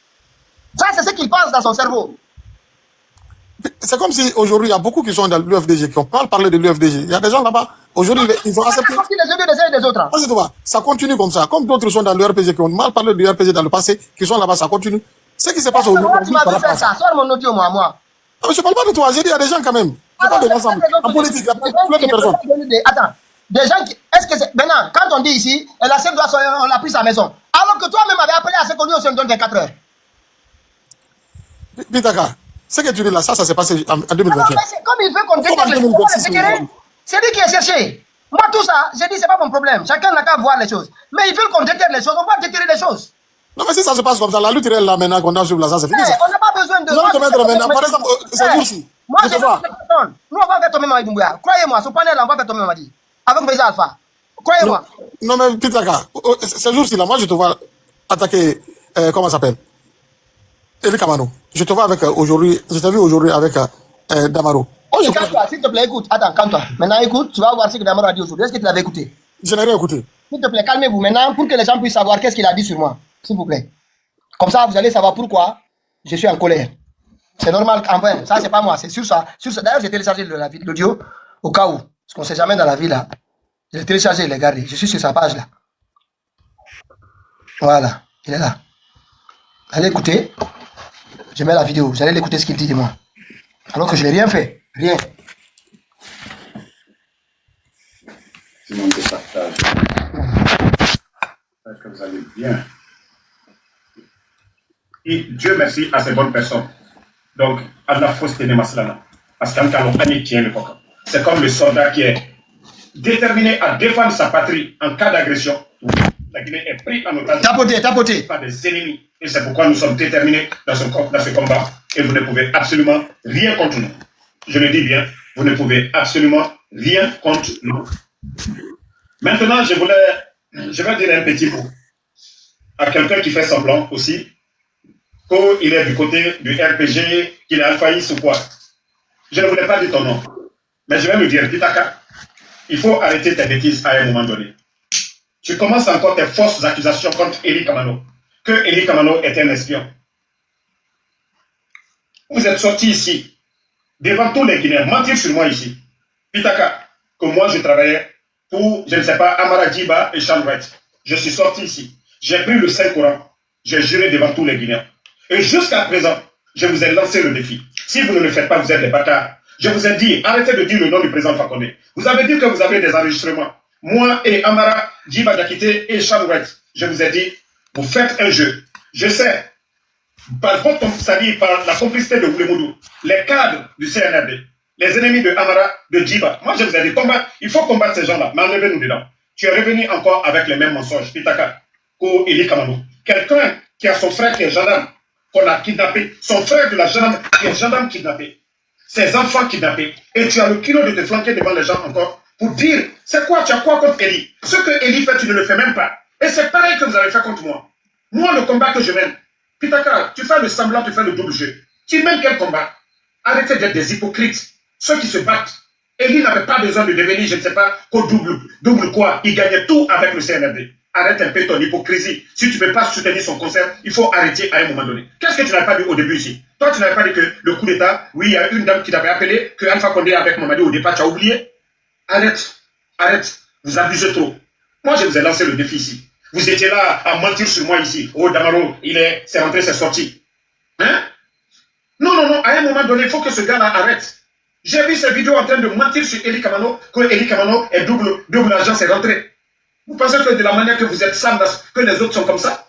Ça, c'est ce qu'il pense dans son cerveau. C'est comme si aujourd'hui, il y a beaucoup qui sont dans l'UFDG, qui ont pas parlé de l'UFDG. Il y a des gens là-bas, aujourd'hui, ils ont accepté. Ça les yeux des uns et des autres. Tu vois, ça continue comme ça. Comme d'autres sont dans l'URPG, qui ont mal parlé de l'URPG dans le passé, qui sont là-bas, ça continue. Ce qui se passe aujourd'hui. Tu m'as vu faire ça. Sors mon audio, moi. Ah, mais je parle pas de toi, j'ai dit, il y a des gens quand même. Je parle de l'ensemble. En politique, il y a plein de personnes. Attends, des gens qui. Est-ce que c'est. Maintenant, quand on dit ici, la chef doit on l'a pris sa maison. Alors que toi-même avait appelé à ce qu'on lui on se donne 24 heures. Pitaka, ce que tu dis là, ça s'est passé en 2021. Comme il veut qu'on détecte les choses, c'est lui qui est cherché. Moi, tout ça, j'ai dit, c'est pas mon problème. Chacun n'a qu'à voir les choses. Mais ils veulent qu'on déterre les choses, on va déterrer les choses. Non, mais si ça se passe comme ça, la lutte réelle là maintenant qu'on a sur là, ça c'est fini. On n'a pas besoin de. Nous allons te mettre maintenant, par exemple, c'est jour-ci. Moi, je vois. Nous, on va faire tomber Mamadi Doumbouya. Croyez-moi, ce panel là, on va faire tomber Mamadi. Avec Béza Alpha. Croyez-moi. Non, mais Pitaka, ce jour-ci là, moi je te vois attaquer, comment ça s'appelle? Eli Kamano. Je te vois avec aujourd'hui, je t'ai vu aujourd'hui avec Damaro. Oh, s'il te plaît, écoute. Attends, calme-toi. Maintenant, écoute, tu vas voir ce que Damaro a dit aujourd'hui. Est-ce que tu l'avais écouté? Je n'ai rien écouté. S'il te plaît, calmez-vous maintenant pour que les gens puissent savoir qu'est-ce qu'il a dit sur moi. S'il vous plaît. Comme ça, vous allez savoir pourquoi je suis en colère. C'est normal, enfin, ça, c'est pas moi. C'est sur ça. D'ailleurs, j'ai téléchargé l'audio au cas où. Parce qu'on ne sait jamais dans la vie, là. J'ai téléchargé, regardez. Je suis sur sa page, là. Voilà. Il est là. Allez écouter. Je mets la vidéo. Vous allez l'écouter ce qu'il dit de moi. Alors que je n'ai rien fait. Rien. Sinon, je partage. J'espère que vous allez bien. Dieu merci à ces bonnes personnes. Donc, Allah faut se tenir maslana. Parce qu'en cas on tient le coq. C'est comme le soldat qui est déterminé à défendre sa patrie en cas d'agression. La Guinée est prise en otage par des ennemis. Et c'est pourquoi nous sommes déterminés dans ce combat. Et vous ne pouvez absolument rien contre nous. Je le dis bien, vous ne pouvez absolument rien contre nous. Maintenant, je vais dire un petit mot à quelqu'un qui fait semblant aussi qu'il est du côté du RPG, qu'il est alphaïste ou quoi. Je ne voulais pas dire ton nom. Mais je vais le dire, Pitaka, il faut arrêter tes bêtises à un moment donné. Tu commences encore tes fausses accusations contre Eli Kamano, que Eli Kamano est un espion. Vous êtes sorti ici, devant tous les Guinéens, mentir sur moi ici. Pitaka, que moi je travaillais pour, je ne sais pas, Amara Djiba et Sean Wright. Je suis sorti ici. J'ai pris le Saint-Coran. J'ai juré devant tous les Guinéens. Et jusqu'à présent, je vous ai lancé le défi. Si vous ne le faites pas, vous êtes des bâtards. Je vous ai dit, arrêtez de dire le nom du président Fakonde. Vous avez dit que vous avez des enregistrements. Moi et Amara Djiba Diakité et Sean Wright, je vous ai dit, vous faites un jeu. Je sais, par la complicité de Woulemoudou, les cadres du CNRD, les ennemis de Amara, de Djiba. Moi, je vous ai dit, il faut combattre ces gens-là, mais enlevez-nous dedans. Tu es revenu encore avec les mêmes mensonges, Pitaka, Ko Eli Kamano. Quelqu'un qui a son frère qui est gendarme, qu'on a kidnappé, son frère de la gendarme qui est gendarme kidnappé, ses enfants kidnappés, et tu as le kilo de te flanquer devant les gens encore pour dire, c'est quoi, tu as quoi contre Eli? Ce que Eli fait, tu ne le fais même pas. Et c'est pareil que vous avez fait contre moi. Moi, le combat que je mène, Pitaka, tu fais le semblant, tu fais le double jeu. Tu mènes quel combat? Arrêtez d'être des hypocrites. Ceux qui se battent. Eli n'avait pas besoin de devenir, je ne sais pas, qu'au double quoi. Il gagnait tout avec le CNRD. Arrête un peu ton hypocrisie. Si tu ne peux pas soutenir son concert, il faut arrêter à un moment donné. Qu'est-ce que tu n'avais pas dit au début ici? Toi, tu n'avais pas dit que le coup d'État, oui, il y a une dame qui t'avait appelé, que Alpha Condé avec Mamadi au départ, tu as oublié? Arrête. Vous abusez trop. Moi, je vous ai lancé le défi ici. Vous étiez là à mentir sur moi ici. Oh, Damaro, c'est rentré, c'est sorti. Hein? Non, à un moment donné, il faut que ce gars-là arrête. J'ai vu ces vidéos en train de mentir sur Eli Kamano, que Eli Kamano est double agent, c'est rentré. Vous pensez que de la manière que vous êtes sale, que les autres sont comme ça?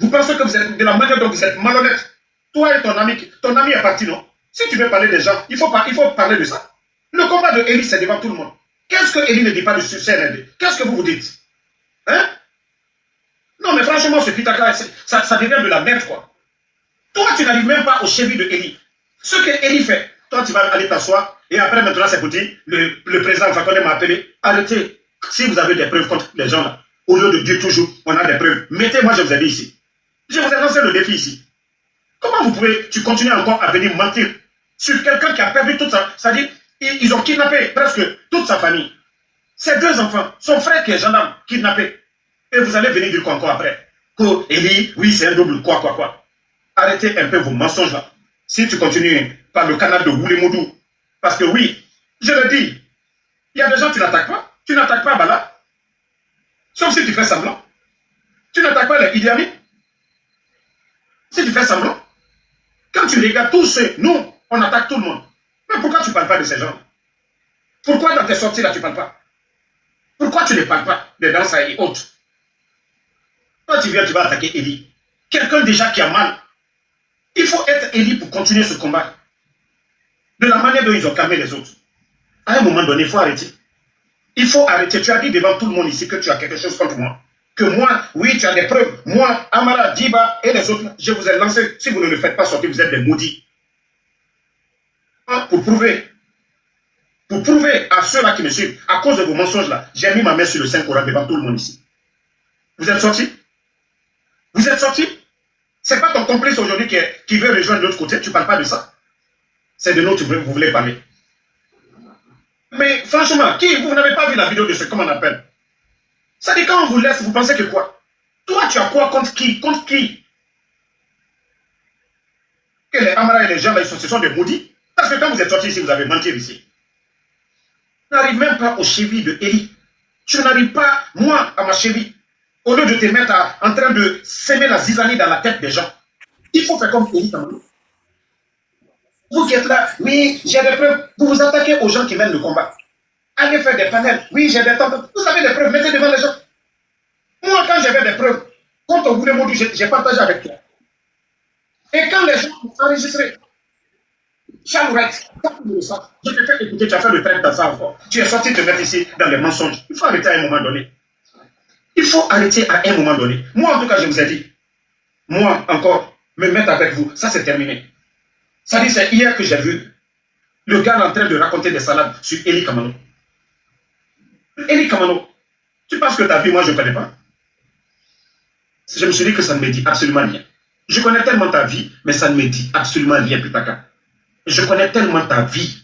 Vous pensez que vous êtes de la manière dont vous êtes malhonnête? Toi et ton ami est parti, non? Si tu veux parler des gens, il faut parler de ça. Le combat de Eli, c'est devant tout le monde. Qu'est-ce que Eli ne dit pas de CNRD? Qu'est-ce que vous dites? Hein? Non, mais franchement, ce Pitaka, ça devient de la merde, quoi. Toi, tu n'arrives même pas au chevilles de Eli. Ce que Eli fait, toi, tu vas aller t'asseoir, et après, maintenant, c'est pour dire, le président Fakonde m'a appelé, arrêtez. Si vous avez des preuves contre les gens là, au lieu de dire toujours, on a des preuves, mettez-moi, je vous ai dit ici. Je vous ai lancé le défi ici. Comment tu continues encore à venir mentir sur quelqu'un qui a perdu toute sa... C'est-à-dire, ils ont kidnappé presque toute sa famille. Ses deux enfants, son frère qui est gendarme, kidnappé. Et vous allez venir dire quoi encore après? Que Eli, oui, c'est un double, quoi. Arrêtez un peu vos mensonges là. Si tu continues par le canal de Woulemoudou, parce que oui, je le dis, il y a des gens, tu n'attaques pas. Tu n'attaques pas Bala. Sauf si tu fais semblant. Tu n'attaques pas les Idi Amin. Si tu fais semblant. Quand tu regardes tous ceux, nous, on attaque tout le monde. Mais pourquoi tu ne parles pas de ces gens? Pourquoi dans tes sorties là, tu ne parles pas? Pourquoi tu ne parles pas des danses et autres? Quand tu viens, tu vas attaquer Eli. Quelqu'un déjà qui a mal. Il faut être Eli pour continuer ce combat. De la manière dont ils ont calmé les autres. À un moment donné, il faut arrêter. Il faut arrêter. Tu as dit devant tout le monde ici que tu as quelque chose contre moi. Que moi, oui, tu as des preuves. Moi, Amara, Djiba et les autres, je vous ai lancé. Si vous ne le faites pas sortir, vous êtes des maudits. Pour prouver à ceux-là qui me suivent, à cause de vos mensonges-là, j'ai mis ma main sur le Saint-Coran devant tout le monde ici. Vous êtes sortis? Vous êtes sortis? C'est pas ton complice aujourd'hui qui veut rejoindre l'autre côté. Tu ne parles pas de ça. C'est de nous que vous voulez parler. Mais franchement, vous n'avez pas vu la vidéo de ce comment on appelle? Ça dit quand on vous laisse, vous pensez que quoi? Toi, tu as quoi contre qui? Contre qui? Que les Amara et les gens là, ce sont des maudits. Parce que quand vous êtes sortis ici, vous avez menti ici. Tu n'arrives même pas aux chevilles de Eli. Tu n'arrives pas, moi, à ma cheville. Au lieu de te mettre en train de s'aimer la zizanie dans la tête des gens. Il faut faire comme Eli Kamano. Vous qui êtes là, oui, j'ai des preuves. Vous vous attaquez aux gens qui mènent le combat. Allez faire des panels. Oui, j'ai des preuves. Vous avez des preuves, mettez devant les gens. Moi, quand j'avais des preuves, quand on voulait Modou, j'ai partagé avec toi. Et quand les gens ont enregistré, Chalouette, je te fais écouter, tu as fait le train dans ça encore. Tu es sorti te mettre ici dans les mensonges. Il faut arrêter à un moment donné. Il faut arrêter à un moment donné. Moi, en tout cas, je vous ai dit, moi, encore, me mettre avec vous, ça c'est terminé. Ça dit, c'est hier que j'ai vu le gars en train de raconter des salades sur Eli Kamano. Eli Kamano, tu penses que ta vie, moi, je ne connais pas? Je me suis dit que ça ne me dit absolument rien. Je connais tellement ta vie, mais ça ne me dit absolument rien, Pitaka. Je connais tellement ta vie,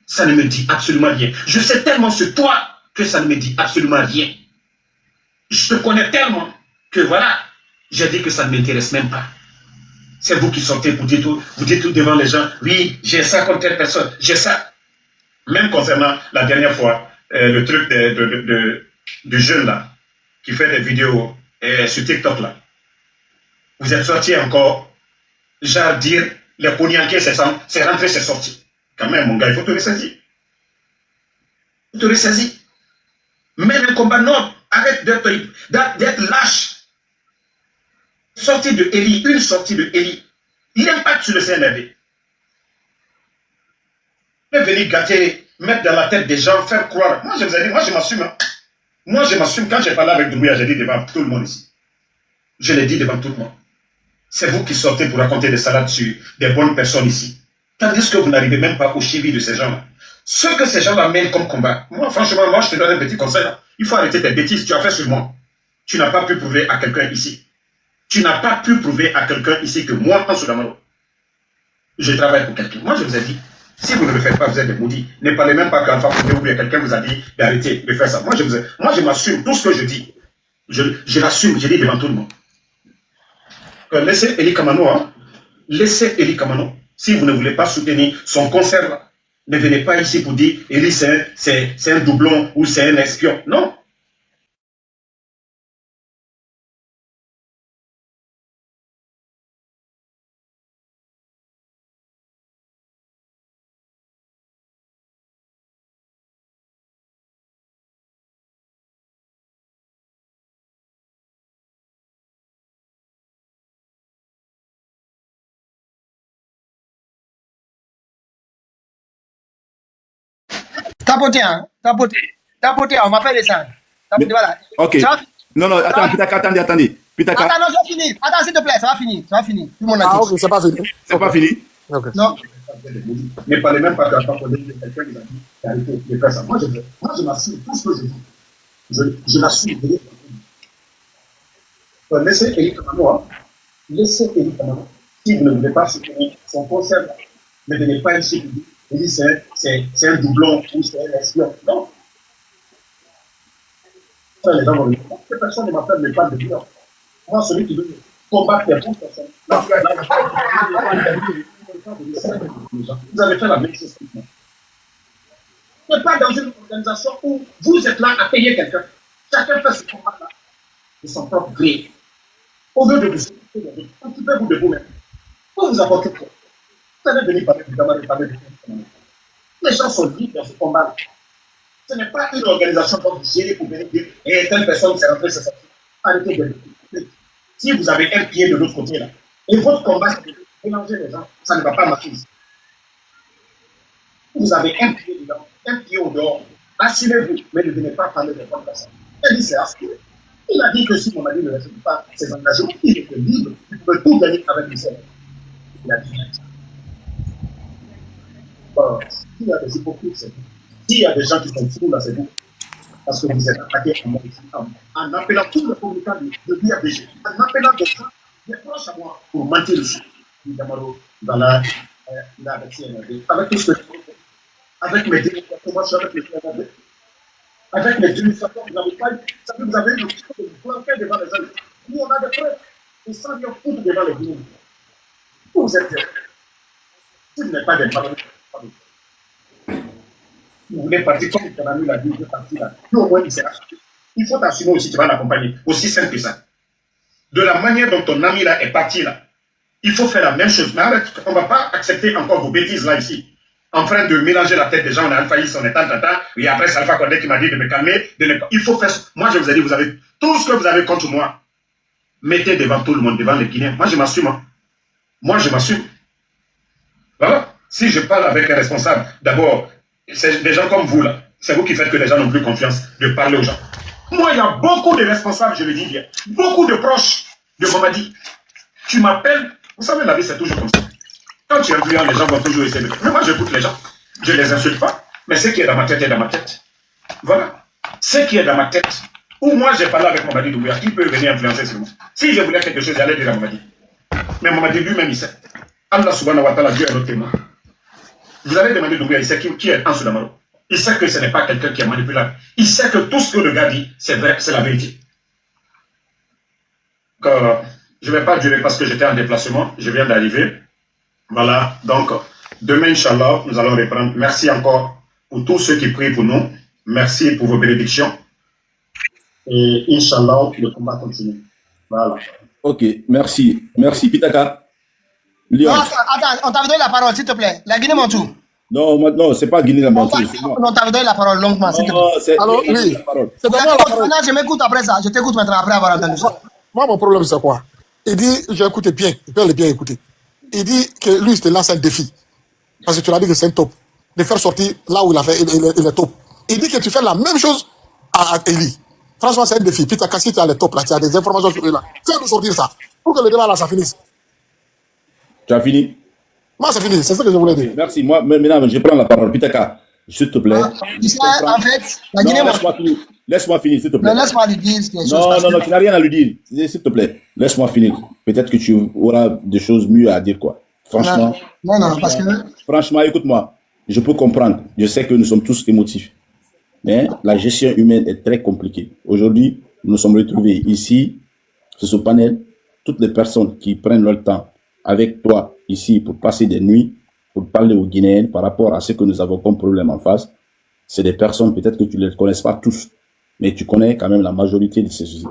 ça ne me dit absolument rien. Je sais tellement sur toi que ça ne me dit absolument rien. Je te connais tellement que voilà, j'ai dit que ça ne m'intéresse même pas. C'est vous qui sortez pour dire tout, vous dites tout devant les gens, oui, j'ai ça contre telle personne, j'ai ça. Même concernant la dernière fois, le truc du jeune là, qui fait des vidéos sur TikTok là. Vous êtes sorti encore, genre dire, les pognaqués, c'est rentré, c'est sorti. Quand même, mon gars, il faut te ressaisir. Il faut te ressaisir. Mène un combat, non, arrête d'être lâche. Sortie de Eli, une sortie de Eli. Il impacte sur le CNRD. Il est venu gâter, mettre dans la tête des gens, faire croire. Moi, je vous ai dit, moi, je m'assume. Hein. Moi, je m'assume. Quand j'ai parlé avec Doumbouya, j'ai dit devant tout le monde ici. Je l'ai dit devant tout le monde. C'est vous qui sortez pour raconter des salades sur des bonnes personnes ici. Tandis que vous n'arrivez même pas au cheville de ces gens-là. Ce que ces gens-là mènent comme combat. Moi, franchement, moi, je te donne un petit conseil. Il faut arrêter tes bêtises. Tu as fait sur moi. Tu n'as pas pu prouver à quelqu'un ici. Tu n'as pas pu prouver à quelqu'un ici que moi, en Soudamaro, je travaille pour quelqu'un. Moi, je vous ai dit, si vous ne le faites pas, vous êtes des maudits. Ne parlez même pas qu'Alpha Condé ou bien quelqu'un vous a dit d'arrêter de faire ça. Moi, je m'assume. Tout ce que je dis, je l'assume. Je dis devant tout le monde. Laissez Eli Kamano, hein. Laissez Eli Kamano. Si vous ne voulez pas soutenir son concert là, ne venez pas ici pour dire Eli c'est un doublon ou c'est un espion. Non. Tapoter, on va faire les salles. Voilà. Ok. Non, attends, attendez. Pitaka. Attends, non, je vais finir. Attends, s'il te plaît, ça va finir. Tout le monde a dit. Ah, ok, c'est pas fini. C'est pas fini? Okay. Non. Ne parlez même pas d'Alpha Condé, quelqu'un qui a dit d'arrêter de faire ça. Moi, je m'assure, tout ce que je dis. Je l'assume. Laissez Eli Kamano, hein. Laissez Eli Kamano. Si vous ne voulez pas soutenir son concert, ne venez pas ici pour dire Eli c'est un doublon ou c'est un espion. Non. Ça, les gens vont dire, personne ne m'appelle, mais pas de bilan. Moi, celui qui veut combattre les bonnes personnes, vous avez fait la même chose que moi. Vous n'êtes pas dans une organisation où vous êtes là à payer quelqu'un. Chacun fait ce combat-là de son propre gré. Au lieu de vous occupez-vous de vous-même. Pour vous apporter quoi? Vous allez venir parler de Damaro, parler de les gens sont libres dans ce combat-là. Ce n'est pas une organisation pour vous gérer pour venir dire et telle personne s'est rentrée, c'est ça. Arrêtez de si vous avez un pied de l'autre côté là, et votre combat, c'est de mélanger les gens, ça ne va pas marcher ici. Vous avez un pied dedans, un pied au dehors, assumez-vous, mais ne venez pas parler de bonnes personnes. Il dit c'est assuré. Il a dit que si mon mari ne respecte pas ses engagements, il était libre, il pouvait tout gagner avec le ciel. Il a dit ça. Bon, s'il y a des hypocrites, c'est vous. S'il y a des gens qui sont fous là, c'est vous. Parce que vous êtes attaqué en appelant tous les communicants de l'IABG, en appelant des gens, des proches à moi, pour mentir dessus. Damaro, dans avec CNRD, avec tout ce que je fais, avec mes démonstrations, moi je suis avec le CNRD, avec mes démonstrations, vous n'avez pas eu, vous avez eu le temps de vous planter devant les gens. Nous, on a des preuves, et sans rien foutre devant les gens. Vous êtes si vous n'êtes pas des parents, vous voulez partir comme ton ami l'a dit, vous partir là. Puis au moins, il s'est assuré. Il faut t'assumer aussi, tu vas l'accompagner. Aussi simple que ça. De la manière dont ton ami là est parti là, il faut faire la même chose. Mais arrête, on ne va pas accepter encore vos bêtises là ici. En train de mélanger la tête des gens, on a Alphaïs, on est tant. Et après, c'est Alpha Condé qui m'a dit de me calmer. Il faut faire. Moi, je vous ai dit, vous avez tout ce que vous avez contre moi. Mettez devant tout le monde, devant les Guinéens. Moi, je m'assume. Hein. Moi, je m'assume. Voilà. Si je parle avec un responsable, d'abord, c'est des gens comme vous, là. C'est vous qui faites que les gens n'ont plus confiance de parler aux gens. Moi, il y a beaucoup de responsables, je le dis bien, beaucoup de proches de Mamadi. Tu m'appelles, vous savez, la vie, c'est toujours comme ça. Quand tu es influent, les gens vont toujours essayer de... Mais moi, j'écoute les gens. Je ne les insulte pas. Mais ce qui est dans ma tête est dans ma tête. Voilà. Ce qui est dans ma tête. Ou moi, j'ai parlé avec Mamadi Doumbouya, qui peut venir influencer sur moi. Si je voulais quelque chose, j'allais dire à Mamadi. Mais Mamadi lui-même, il sait. Allah subhanahu wa ta'ala, Dieu est notre témoin. Vous allez demander Doumbouya, il sait qui est Ansou Damaro. Il sait que ce n'est pas quelqu'un qui est manipulable. Il sait que tout ce que le gars dit, c'est vrai, c'est la vérité. Je ne vais pas durer parce que j'étais en déplacement. Je viens d'arriver. Voilà. Donc, demain, Inch'Allah, nous allons reprendre. Merci encore pour tous ceux qui prient pour nous. Merci pour vos bénédictions. Et Inch'Allah, le combat continue. Voilà. Ok, merci. Merci, Pitaka. Non, attends, on t'avait donné la parole, s'il te plaît. La Guinée Montou. Non, c'est pas Guinée Montou. On t'avait donné la parole longuement, s'il te plaît. Alors, oui. C'est d'abord la parole. Je m'écoute après ça. Je t'écoute maintenant après avoir entendu ça. Moi, mon problème, c'est quoi? Il dit, j'ai écouté bien. Il peut le bien écouter. Il dit que lui, il te lance un défi. Parce que tu l'as dit que c'est un top. De faire sortir là où il a fait, il est top. Il dit que tu fais la même chose à Eli. Franchement, c'est un défi. Puis si tu as les top là, tu as des informations sur lui là. Fais-nous sortir ça. Pour que le débat là, ça finisse. Tu as fini? Moi, c'est fini. C'est ce que je voulais dire. Merci. Moi, maintenant, je prends la parole. Pitaka, s'il te plaît. En fait, la Guinée Montou. Laisse-moi finir, s'il te plaît. Non, laisse-moi lui dire quelque chose. Non, tu n'as rien à lui dire. S'il te plaît, laisse-moi finir. Peut-être que tu auras des choses mieux à dire, quoi. Franchement. Non, parce que... Franchement, écoute-moi. Je peux comprendre. Je sais que nous sommes tous émotifs. Mais la gestion humaine est très compliquée. Aujourd'hui, nous nous sommes retrouvés ici, sur ce panel. Toutes les personnes qui prennent leur temps avec toi ici pour passer des nuits, pour parler aux Guinéens par rapport à ce que nous avons comme problème en face, c'est des personnes, peut-être que tu ne les connais pas tous, mais tu connais quand même la majorité de ces sujets.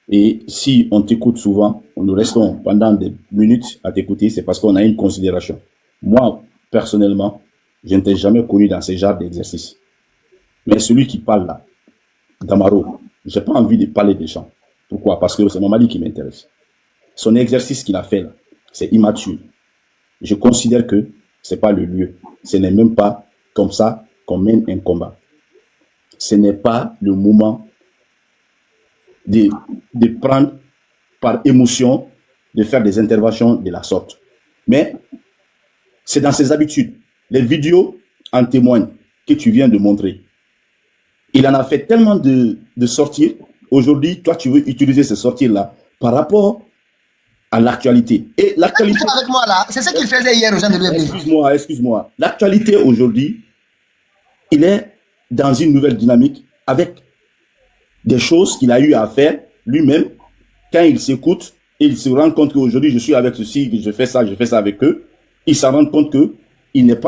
Et si on t'écoute souvent, nous restons pendant des minutes à t'écouter, c'est parce qu'on a une considération. Moi, personnellement, je ne t'ai jamais connu dans ce genre d'exercice. Mais celui qui parle là, Damaro, je n'ai pas envie de parler des gens. Pourquoi? Parce que c'est Mamadi qui m'intéresse. Son exercice qu'il a fait là, c'est immature. Je considère que ce n'est pas le lieu. Ce n'est même pas comme ça qu'on mène un combat. Ce n'est pas le moment de prendre par émotion, de faire des interventions de la sorte. Mais c'est dans ses habitudes. Les vidéos en témoignent que tu viens de montrer. Il en a fait tellement de sorties. Aujourd'hui, toi, tu veux utiliser ces sorties-là par rapport à l'actualité. Et l'actualité... avec moi là, c'est ce qu'il faisait hier aux gens de l'UFD. Excuse-moi. L'actualité aujourd'hui, il est dans une nouvelle dynamique avec des choses qu'il a eu à faire lui-même. Quand il s'écoute et il se rend compte qu'aujourd'hui, je suis avec ceci, je fais ça avec eux, il s'en rend compte que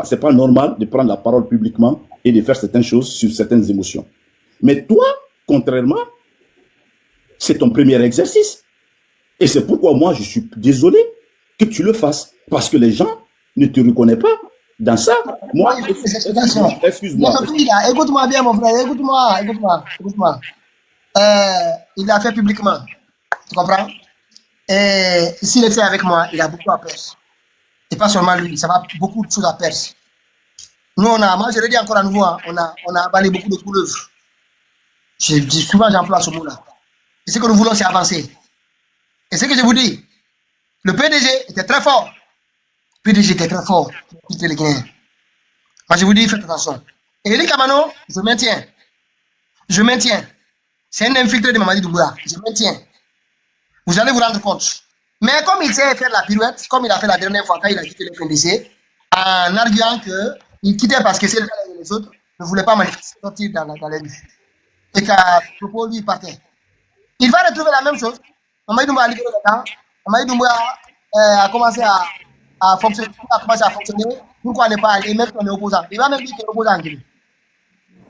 c'est pas normal de prendre la parole publiquement et de faire certaines choses sur certaines émotions. Mais toi, contrairement, c'est ton premier exercice. Et c'est pourquoi moi, je suis désolé que tu le fasses. Parce que les gens ne te reconnaissent pas dans ça. Moi, excuse-moi. Écoute-moi bien, mon frère. Écoute-moi. Il l'a fait publiquement. Tu comprends? Et s'il était avec moi, il a beaucoup à perdre. Et pas seulement lui, ça va beaucoup de choses à perdre. Nous, moi je le dis encore à nouveau, on a avalé beaucoup de couleuvres. Souvent, j'emploie ce mot-là. Et ce que nous voulons, c'est avancer. Et ce que je vous dis, le PDG était très fort. Le PDG était très fort pour quitter les Guinéens. Moi, je vous dis, faites attention. Et Eli Kamano, je maintiens. C'est un infiltré de Mamadi Doumbouya. Je maintiens. Vous allez vous rendre compte. Mais comme il sait faire la pirouette, comme il a fait la dernière fois quand il a quitté le FNDC, en arguant qu'il quittait parce que les autres ne voulaient pas manifester, sortir dans les rues. Et qu'à propos, lui, il partait. Il va retrouver la même chose. Mamadi Doumbouya a libéré le temps. Mamadi Doumbouya a commencé à fonctionner. Pourquoi ne pas aller, même qu'on est opposant? Il va même dire qu'il est opposant en Guinée.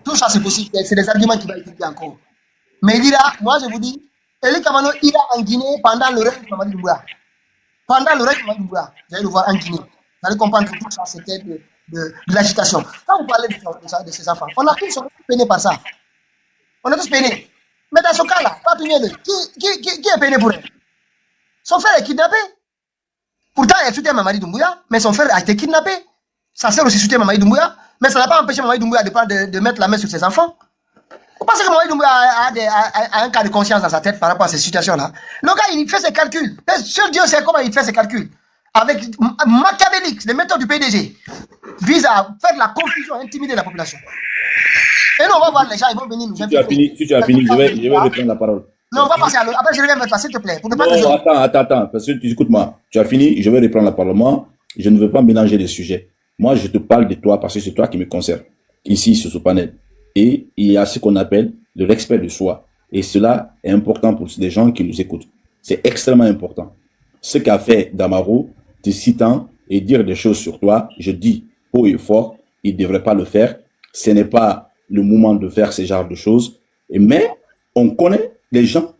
Tout ça, c'est possible. C'est des arguments qu'il va utiliser encore. Mais il ira, moi je vous dis, Eli Kamano ira en Guinée pendant le règne de Mamadi Doumbouya. Pendant le règne de Mamadi Doumbouya, vous allez le voir en Guinée. Vous allez comprendre que tout ça, c'était de l'agitation. Quand vous parlez de ces enfants, on a tous peiné par ça. On a tous peiné. Mais dans ce cas-là, qui est peiné pour eux? Son frère est kidnappé. Pourtant, elle soutient Mamadi Doumbouya, mais son frère a été kidnappé. Sa sœur aussi soutient Mamadi Doumbouya, mais ça n'a pas empêché Mamadi Doumbouya de mettre la main sur ses enfants. Vous pensez que Mamadi Doumbouya a un cas de conscience dans sa tête par rapport à ces situations-là? Le gars, il fait ses calculs. Seul Dieu sait comment il fait ses calculs. Avec machiavélique, les méthodes du PDG visent à faire la confusion, intimider la population. Et nous, on va voir les gens, ils vont venir nous infiltrer. Si tu as fini, je vais reprendre la parole. Non, on va passer à l'autre. Après, je reviens vers toi, s'il te plaît. Pour ne pas non, attends, parce que tu écoutes-moi. Tu as fini, je vais reprendre la parole. Moi, je ne veux pas mélanger les sujets. Moi, je te parle de toi parce que c'est toi qui me concerne, ici, sur ce panel. Et il y a ce qu'on appelle le respect de soi. Et cela est important pour les gens qui nous écoutent. C'est extrêmement important. Ce qu'a fait Damaro, te citant et dire des choses sur toi, je dis haut et fort, il ne devrait pas le faire. Ce n'est pas le moment de faire ce genre de choses. Mais on connaît, les gens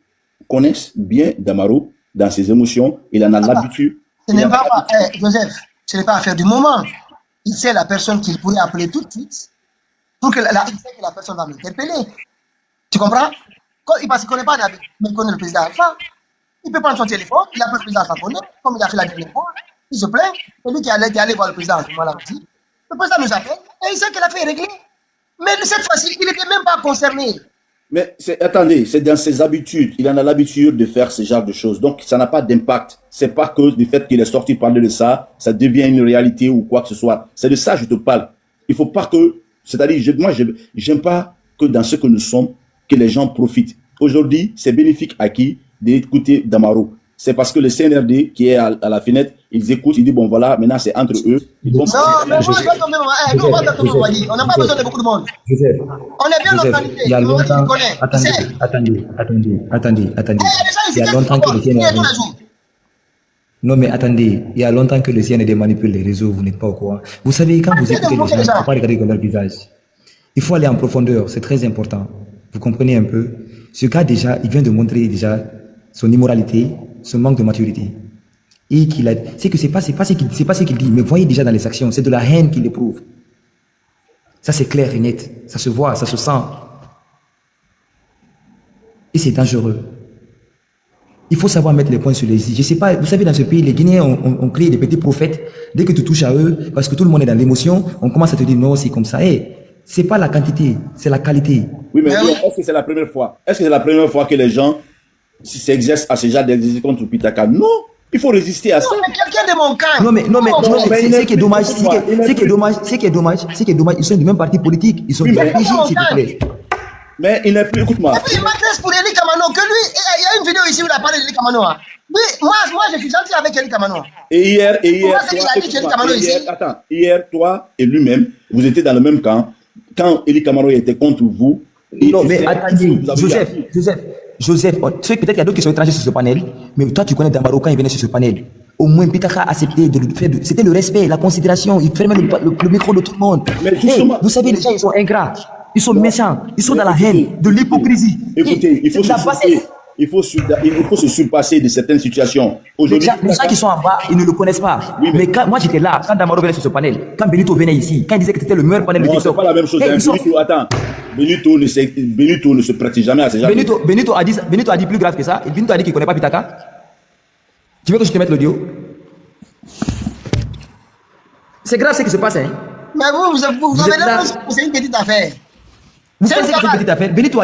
connaissent bien Damaro dans ses émotions. Il en a l'habitude. Ce n'est pas, Joseph, ce n'est pas affaire du moment. Il sait la personne qu'il pourrait appeler tout de suite pour que il sait que la personne va m'interpeller. Tu comprends? Parce qu'il ne connaît pas Nabi, mais il connaît le président Alpha. Il peut prendre son téléphone, il appelle le président Alpha Condé, comme il a fait la dernière fois. Il se plaint. C'est lui qui est allé voir le président à ce moment-là aussi. Le président nous appelle et il sait qu'il a fait régler. Mais cette fois-ci, il n'était même pas concerné. Mais attendez, c'est dans ses habitudes. Il en a l'habitude de faire ce genre de choses. Donc, ça n'a pas d'impact. C'est pas que du fait qu'il est sorti parler de ça, ça devient une réalité ou quoi que ce soit. C'est de ça que je te parle. Il faut pas que, c'est-à-dire, moi, j'aime pas que dans ce que nous sommes, que les gens profitent. Aujourd'hui, c'est bénéfique à qui d'écouter Damaro? C'est parce que le CNRD qui est à la fenêtre, ils écoutent, ils disent bon voilà, maintenant c'est entre eux. Non, mais moi je dois tomber, nous on va tomber, on n'a pas besoin de beaucoup de monde. Joseph, on est bien organisé. Il y a longtemps, attendez. Il y a longtemps que le CNRD... Non mais attendez, il y a longtemps que le CNRD manipule les réseaux, vous n'êtes pas au courant. Vous savez, quand vous écoutez les gens, il ne faut pas regarder leur visage. Il faut aller en profondeur, c'est très important. Vous comprenez un peu? Ce gars déjà, il vient de montrer déjà son immoralité, son manque de maturité. Et qu'il a, c'est que c'est pas ce qu'il dit, mais voyez déjà dans les actions, c'est de la haine qu'il éprouve. Ça c'est clair et net, ça se voit, ça se sent. Et c'est dangereux. Il faut savoir mettre les points sur les i. Je sais pas, vous savez, dans ce pays, les Guinéens ont créé des petits prophètes. Dès que tu touches à eux, parce que tout le monde est dans l'émotion, on commence à te dire non, c'est comme ça. Hey, c'est pas la quantité, c'est la qualité. Oui, mais est-ce que c'est la première fois? Est-ce que c'est la première fois que les gens s'exercent à ce genre d'exercice contre Pitaka? Non, il faut résister à ça. Non, mais quelqu'un de mon camp. Non, mais ce qui est dommage, ils sont du même parti politique, ils sont du PJ, s'il te plaît. Mais il n'est plus, écoute-moi. Il m'intéresse pour Eli Kamano, que lui, il y a une vidéo ici où il a parlé d'Eli Kamano. Lui, moi, je suis gentil avec Eli Kamano. Et hier, toi et lui-même, vous étiez dans le même camp. Quand Eli Kamano était contre vous. Non, mais attendez, Joseph, tu sais peut-être qu'il y a d'autres qui sont étrangers sur ce panel, mais toi, tu connais Damaro quand il venait sur ce panel. Au moins, Pitaka a accepté de faire. C'était le respect, la considération. Il fermait le micro de tout le monde. Mais justement, vous savez, les gens, ils sont ingrats. Ils sont méchants, ils sont dans la haine, de l'hypocrisie. Écoutez, il faut se surpasser de certaines situations. Aujourd'hui, les gens qui sont en bas, ils ne le connaissent pas. Oui, mais quand moi j'étais là, quand Damaro venait sur ce panel, quand Benito venait ici, quand il disait que c'était le meilleur panel de TikTok. C'est pas la même chose. Benito ne se pratique jamais à ces gens. Benito a dit plus grave que ça. Benito a dit qu'il ne connaît pas Pitaka. Tu veux que je te mette l'audio? C'est grave ce qui se passe, hein. Mais vous avez l'impression que c'est une petite affaire. Vous pensez que c'est une petite affaire? Benito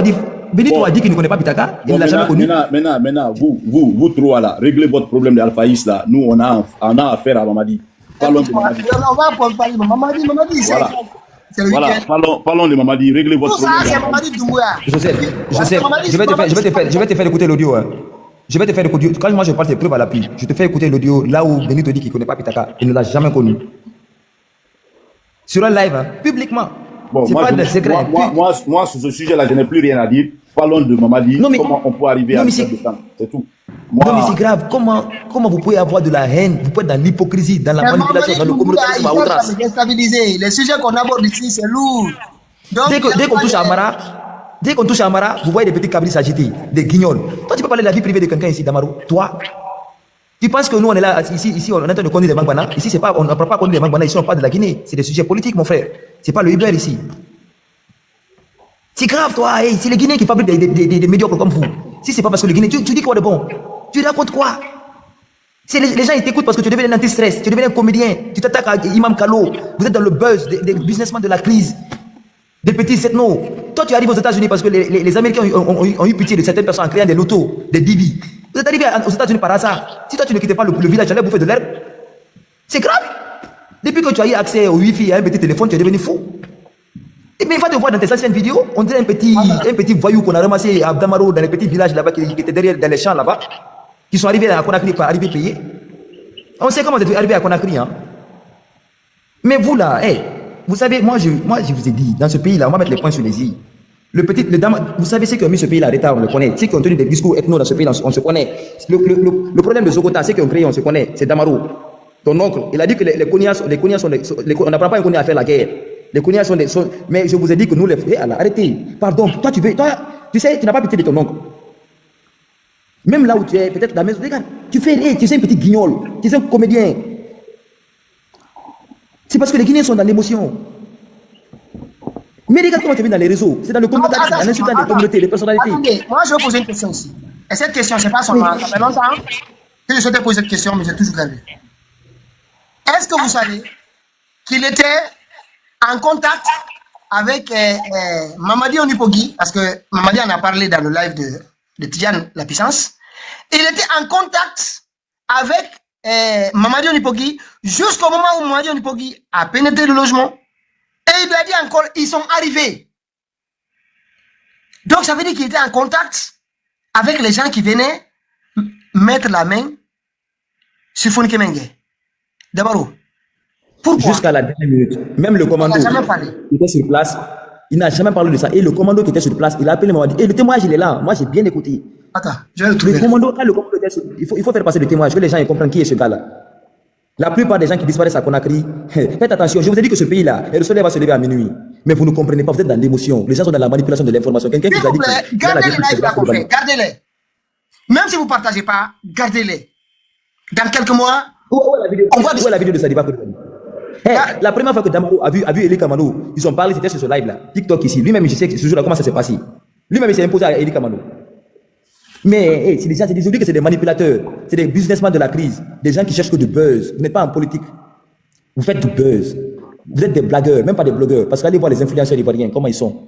a dit qu'il ne connaît pas Pitaka, il ne l'a jamais connu. Maintenant, vous trois là, réglez votre problème d'Alphaïs là. Nous, on a affaire à Mamadi. Parlons de Mamadi. On va parler de Mamadi. Voilà, parlons de Mamadi, réglez votre problème. Tout ça, c'est Mamadi Doumbouya. Joseph, je vais te faire écouter l'audio. Je vais te faire écouter. Quand moi je parle, c'est preuve à l'appui. Je te fais écouter l'audio là où Benito dit qu'il ne connaît pas Pitaka. Il ne l'a jamais connu. Sur un live, publiquement. Bon, moi, sur ce sujet-là, je n'ai plus rien à dire. Parlons de Mamadi, comment on peut arriver à ça. C'est tout. Non, mais c'est grave. Comment vous pouvez avoir de la haine? Vous pouvez être dans l'hypocrisie, dans la manipulation, dans le communautarisme à outrance. Les sujets qu'on aborde ici, c'est lourd. Dès qu'on touche à Amara, vous voyez des petits cabris s'agiter, des guignols. Toi, tu peux parler de la vie privée de quelqu'un ici, Damaro. Toi, tu penses que nous, on est là, ici, on est en train de conduire des Mangbana. Ici, on ne parle pas conduire des Mangbana, ici, on parle de la Guinée. C'est des sujets politiques, mon frère. C'est pas le Uber ici. C'est grave, toi. Hey, c'est les Guinéens qui fabriquent des médiocres comme vous. Si c'est pas parce que les Guinéens, tu dis quoi de bon? Tu racontes quoi? Les gens ils t'écoutent parce que tu deviens un anti-stress, tu deviens un comédien, tu t'attaques à Imam Kalo, vous êtes dans le buzz des businessmen de la crise, des petits setnos. Toi tu arrives aux États-Unis parce que les Américains ont eu pitié de certaines personnes en créant des lotos, des divis. Vous êtes arrivé aux États-Unis par hasard. Si toi tu ne quittais pas le village, tu allais bouffer de l'herbe. C'est grave. Depuis que tu as eu accès au Wi-Fi et à un petit téléphone, tu es devenu fou. Mais il va te voir dans tes anciennes vidéos, on dirait un petit voyou qu'on a ramassé à Damaro, dans les petits villages là-bas, qui étaient derrière, dans les champs là-bas, qui sont arrivés à Conakry, pas arrivés payés. On sait comment vous êtes arrivé à Conakry, hein. Mais vous là, hey, vous savez, moi je vous ai dit, dans ce pays-là, on va mettre les points sur les i. Vous savez ce qui ont mis ce pays-là en retard, on le connaît. Ceux qui ont tenu des discours ethno dans ce pays-là, on se connaît. Le problème de Zogota, ceux qui ont créé, on se connaît, c'est Damaro. Ton oncle, il a dit que les Konias sont on n'apprend pas un Konya à faire la guerre. Les Konias sont mais je vous ai dit que nous les arrêtez. Pardon, toi tu sais, tu n'as pas pitié de ton oncle. Même là où tu es, peut-être dans la maison, regarde, tu es un petit guignol, tu es un comédien. C'est parce que les Guinéens sont dans l'émotion. Mais regarde comment tu viens dans les réseaux. C'est dans le commentaire, en insultant les communautés, les personnalités. Attendez, moi je vais poser une question ici. Et cette question, c'est pas seulement. Ça fait longtemps que je souhaitais poser cette question, mais j'ai toujours gardé. Est-ce que vous savez qu'il était en contact avec Mamadi Onipogi, parce que Mamadi en a parlé dans le live de Tidiane La Puissance. Il était en contact avec Mamadi Onipogi jusqu'au moment où Mamadi Onipogi a pénétré le logement. Et il lui a dit encore, ils sont arrivés. Donc ça veut dire qu'il était en contact avec les gens qui venaient mettre la main sur Fonike Mengue. D'abord, pourquoi? Jusqu'à la dernière minute. Même le commando qui était sur place, il n'a jamais parlé de ça. Et le commando qui était sur place, il a appelé Mamadi. Et le témoignage, il est là. Moi, j'ai bien écouté. Attends, je vais le trouver. Quand le commando était sur, il faut faire passer le témoignage, que les gens comprennent qui est ce gars-là. La plupart des gens qui disparaissent à Conakry, faites attention. Je vous ai dit que ce pays-là, le soleil va se lever à minuit. Mais vous ne comprenez pas, vous êtes dans l'émotion. Les gens sont dans la manipulation de l'information. Quelqu'un vous a dit que... Gardez les lives là, gardez-les. Même si vous ne partagez pas, gardez-les. Dans quelques mois, où est la vidéo de Sadiba Koulibaly? La première fois que Damaro a vu Eli Kamano, ils ont parlé, c'était sur ce live-là. TikTok ici. Lui-même, je sais ce jour-là comment ça s'est passé. Lui-même, il s'est imposé à Eli Kamano. Mais c'est des gens, c'est que c'est des manipulateurs, c'est des businessmen de la crise, des gens qui cherchent que du buzz. Vous n'êtes pas en politique. Vous faites du buzz. Vous êtes des blagueurs, même pas des blogueurs. Parce qu'allez voir les influenceurs ivoiriens, comment ils sont.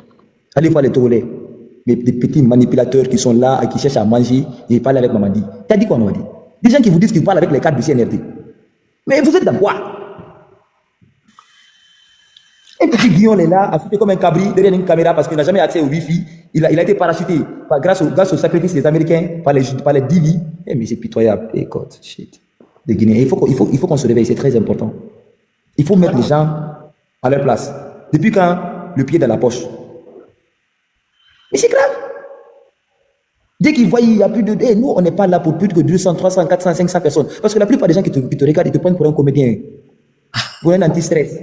Allez voir les Togolais. Mais des petits manipulateurs qui sont là et qui cherchent à manger et parler avec Mamadi. T'as dit quoi, Mamadi? Des gens qui vous disent qu'ils parlent avec les cadres du CNRD. Mais vous êtes dans quoi? Un petit guillon est là, affûté comme un cabri derrière une caméra parce qu'il n'a jamais accès au Wi-Fi. Il a été parachuté grâce au sacrifice des Américains par les divis. Mais c'est pitoyable. Écoute, shit. Les Guinéens, il faut qu'on se réveille, c'est très important. Il faut mettre les gens à leur place. Depuis quand le pied dans la poche? Mais c'est grave. Dès qu'ils voient, il y a plus de... nous, on n'est pas là pour plus que 200, 300, 400, 500 personnes. Parce que la plupart des gens qui te regardent, ils te prennent pour un comédien. Pour un anti-stress.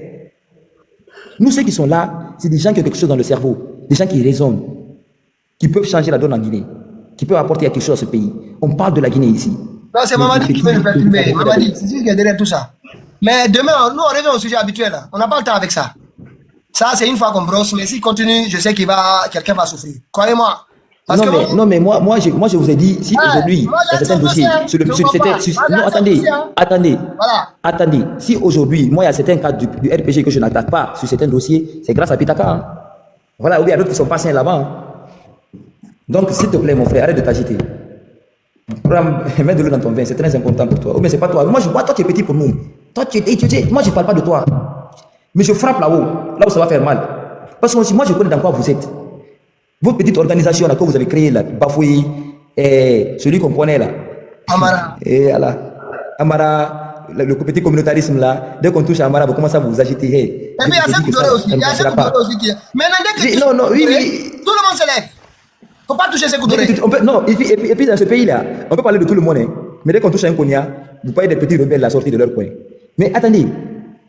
Nous, ceux qui sont là, c'est des gens qui ont quelque chose dans le cerveau. Des gens qui raisonnent. Qui peuvent changer la donne en Guinée. Qui peuvent apporter quelque chose à ce pays. On parle de la Guinée ici. Non, c'est Mamadi qui veut nous perturber. Mamadi, c'est lui qui est derrière tout ça. Mais demain, nous, on revient au sujet habituel. On n'a pas le temps avec ça. Ça, c'est une fois qu'on brosse. Mais s'il continue, je sais quelqu'un va souffrir. Croyez-moi. Non, mais moi, je vous ai dit, si aujourd'hui, dans certains dossiers, attendez, si aujourd'hui, moi, il y a certains cas du RPG que je n'attaque pas sur certains dossiers, c'est grâce à Pitaka. Hein. Voilà, il y a d'autres qui sont passés là-bas. Hein. Donc, s'il te plaît, mon frère, arrête de t'agiter. Mets de l'eau dans ton vin, c'est très important pour toi. Oh, mais c'est pas toi. Moi, toi, tu es petit pour nous. Toi, moi, je ne parle pas de toi. Mais je frappe là-haut, là où ça va faire mal. Parce que moi, je connais dans quoi vous êtes. Votre petite organisation là, que vous avez créée, là, Bafoué, celui qu'on connaît là. Amara. Et voilà. Amara, le petit communautarisme là, dès qu'on touche à Amara, vous commencez à vous agiter. Et puis il y a ça aussi. Il y a ça aussi qui est. Maintenant, dès que oui. Tout le monde se lève. Faut pas toucher ces coups Non, et puis dans ce pays-là, on peut parler de tout le monde. Hein. Mais dès qu'on touche à un Konya, vous voyez des petits rebelles à sortir de leur coin. Mais attendez,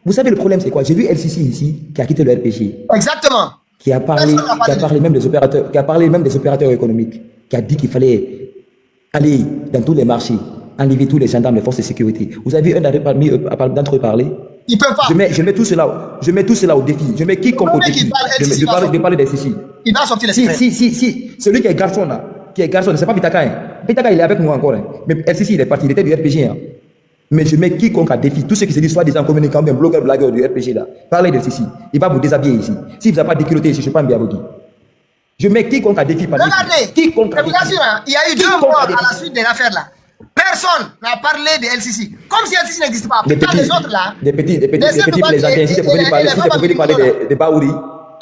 vous savez le problème c'est quoi? J'ai vu LCC ici qui a quitté le RPG. Exactement. Qui a parlé même des opérateurs économiques, qui a dit qu'il fallait aller dans tous les marchés, enlever tous les gendarmes, les forces de sécurité. Vous avez un d'entre eux parler? Ils peuvent pas. Je mets tout cela au défi. Je mets quiconque au défi de parler des CC. Il va sortir les secrets. Si, celui qui est garçon là, c'est pas Pitaka. Hein. Pitaka, il est avec nous encore. Hein. Mais LCC, il est parti, il était du RPG. Hein. Mais je mets quiconque à défi, tous ceux qui se disent soi-disant communicants, bien blogueurs, blagueurs du RPG là, parlez de ceci. Il va vous déshabiller ici. Si vous n'avez pas déculotté ici, je ne suis pas un biabodi. Je mets quiconque à défi. Regardez, quiconque à défi. Il y a eu 2 morts à la suite de l'affaire là. Personne n'a parlé de LCC. Comme si LCC n'existe pas. Des petits plaisantins. Si c'est pour venir parler de Baouri.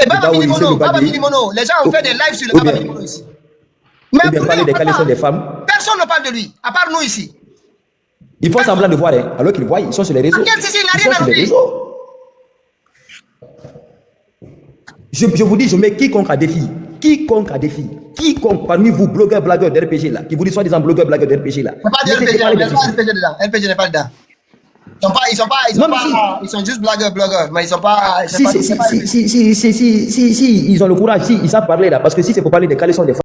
Baba Minimono. Les gens ont fait des lives sur le Baba Minimono ici. Mais pour parler des caleçons des femmes. Personne ne parle de lui, à part nous ici. Ils font semblant de voir, hein, alors qu'ils voient, ils sont sur les réseaux. Je vous dis, je mets quiconque à défi. Quiconque à défi. Quiconque parmi vous, blogueurs, blagueurs d'RPG là, qui vous dit soi-disant blogueurs, blagueurs d'RPG là. Pas de RPG, il n'y a pas RPG dedans. RPG n'est pas dedans. Ils sont juste blogueurs, mais ils sont pas. Si, ils ont le courage, si, ils savent parler là, parce que si c'est pour parler des caleçons des femmes.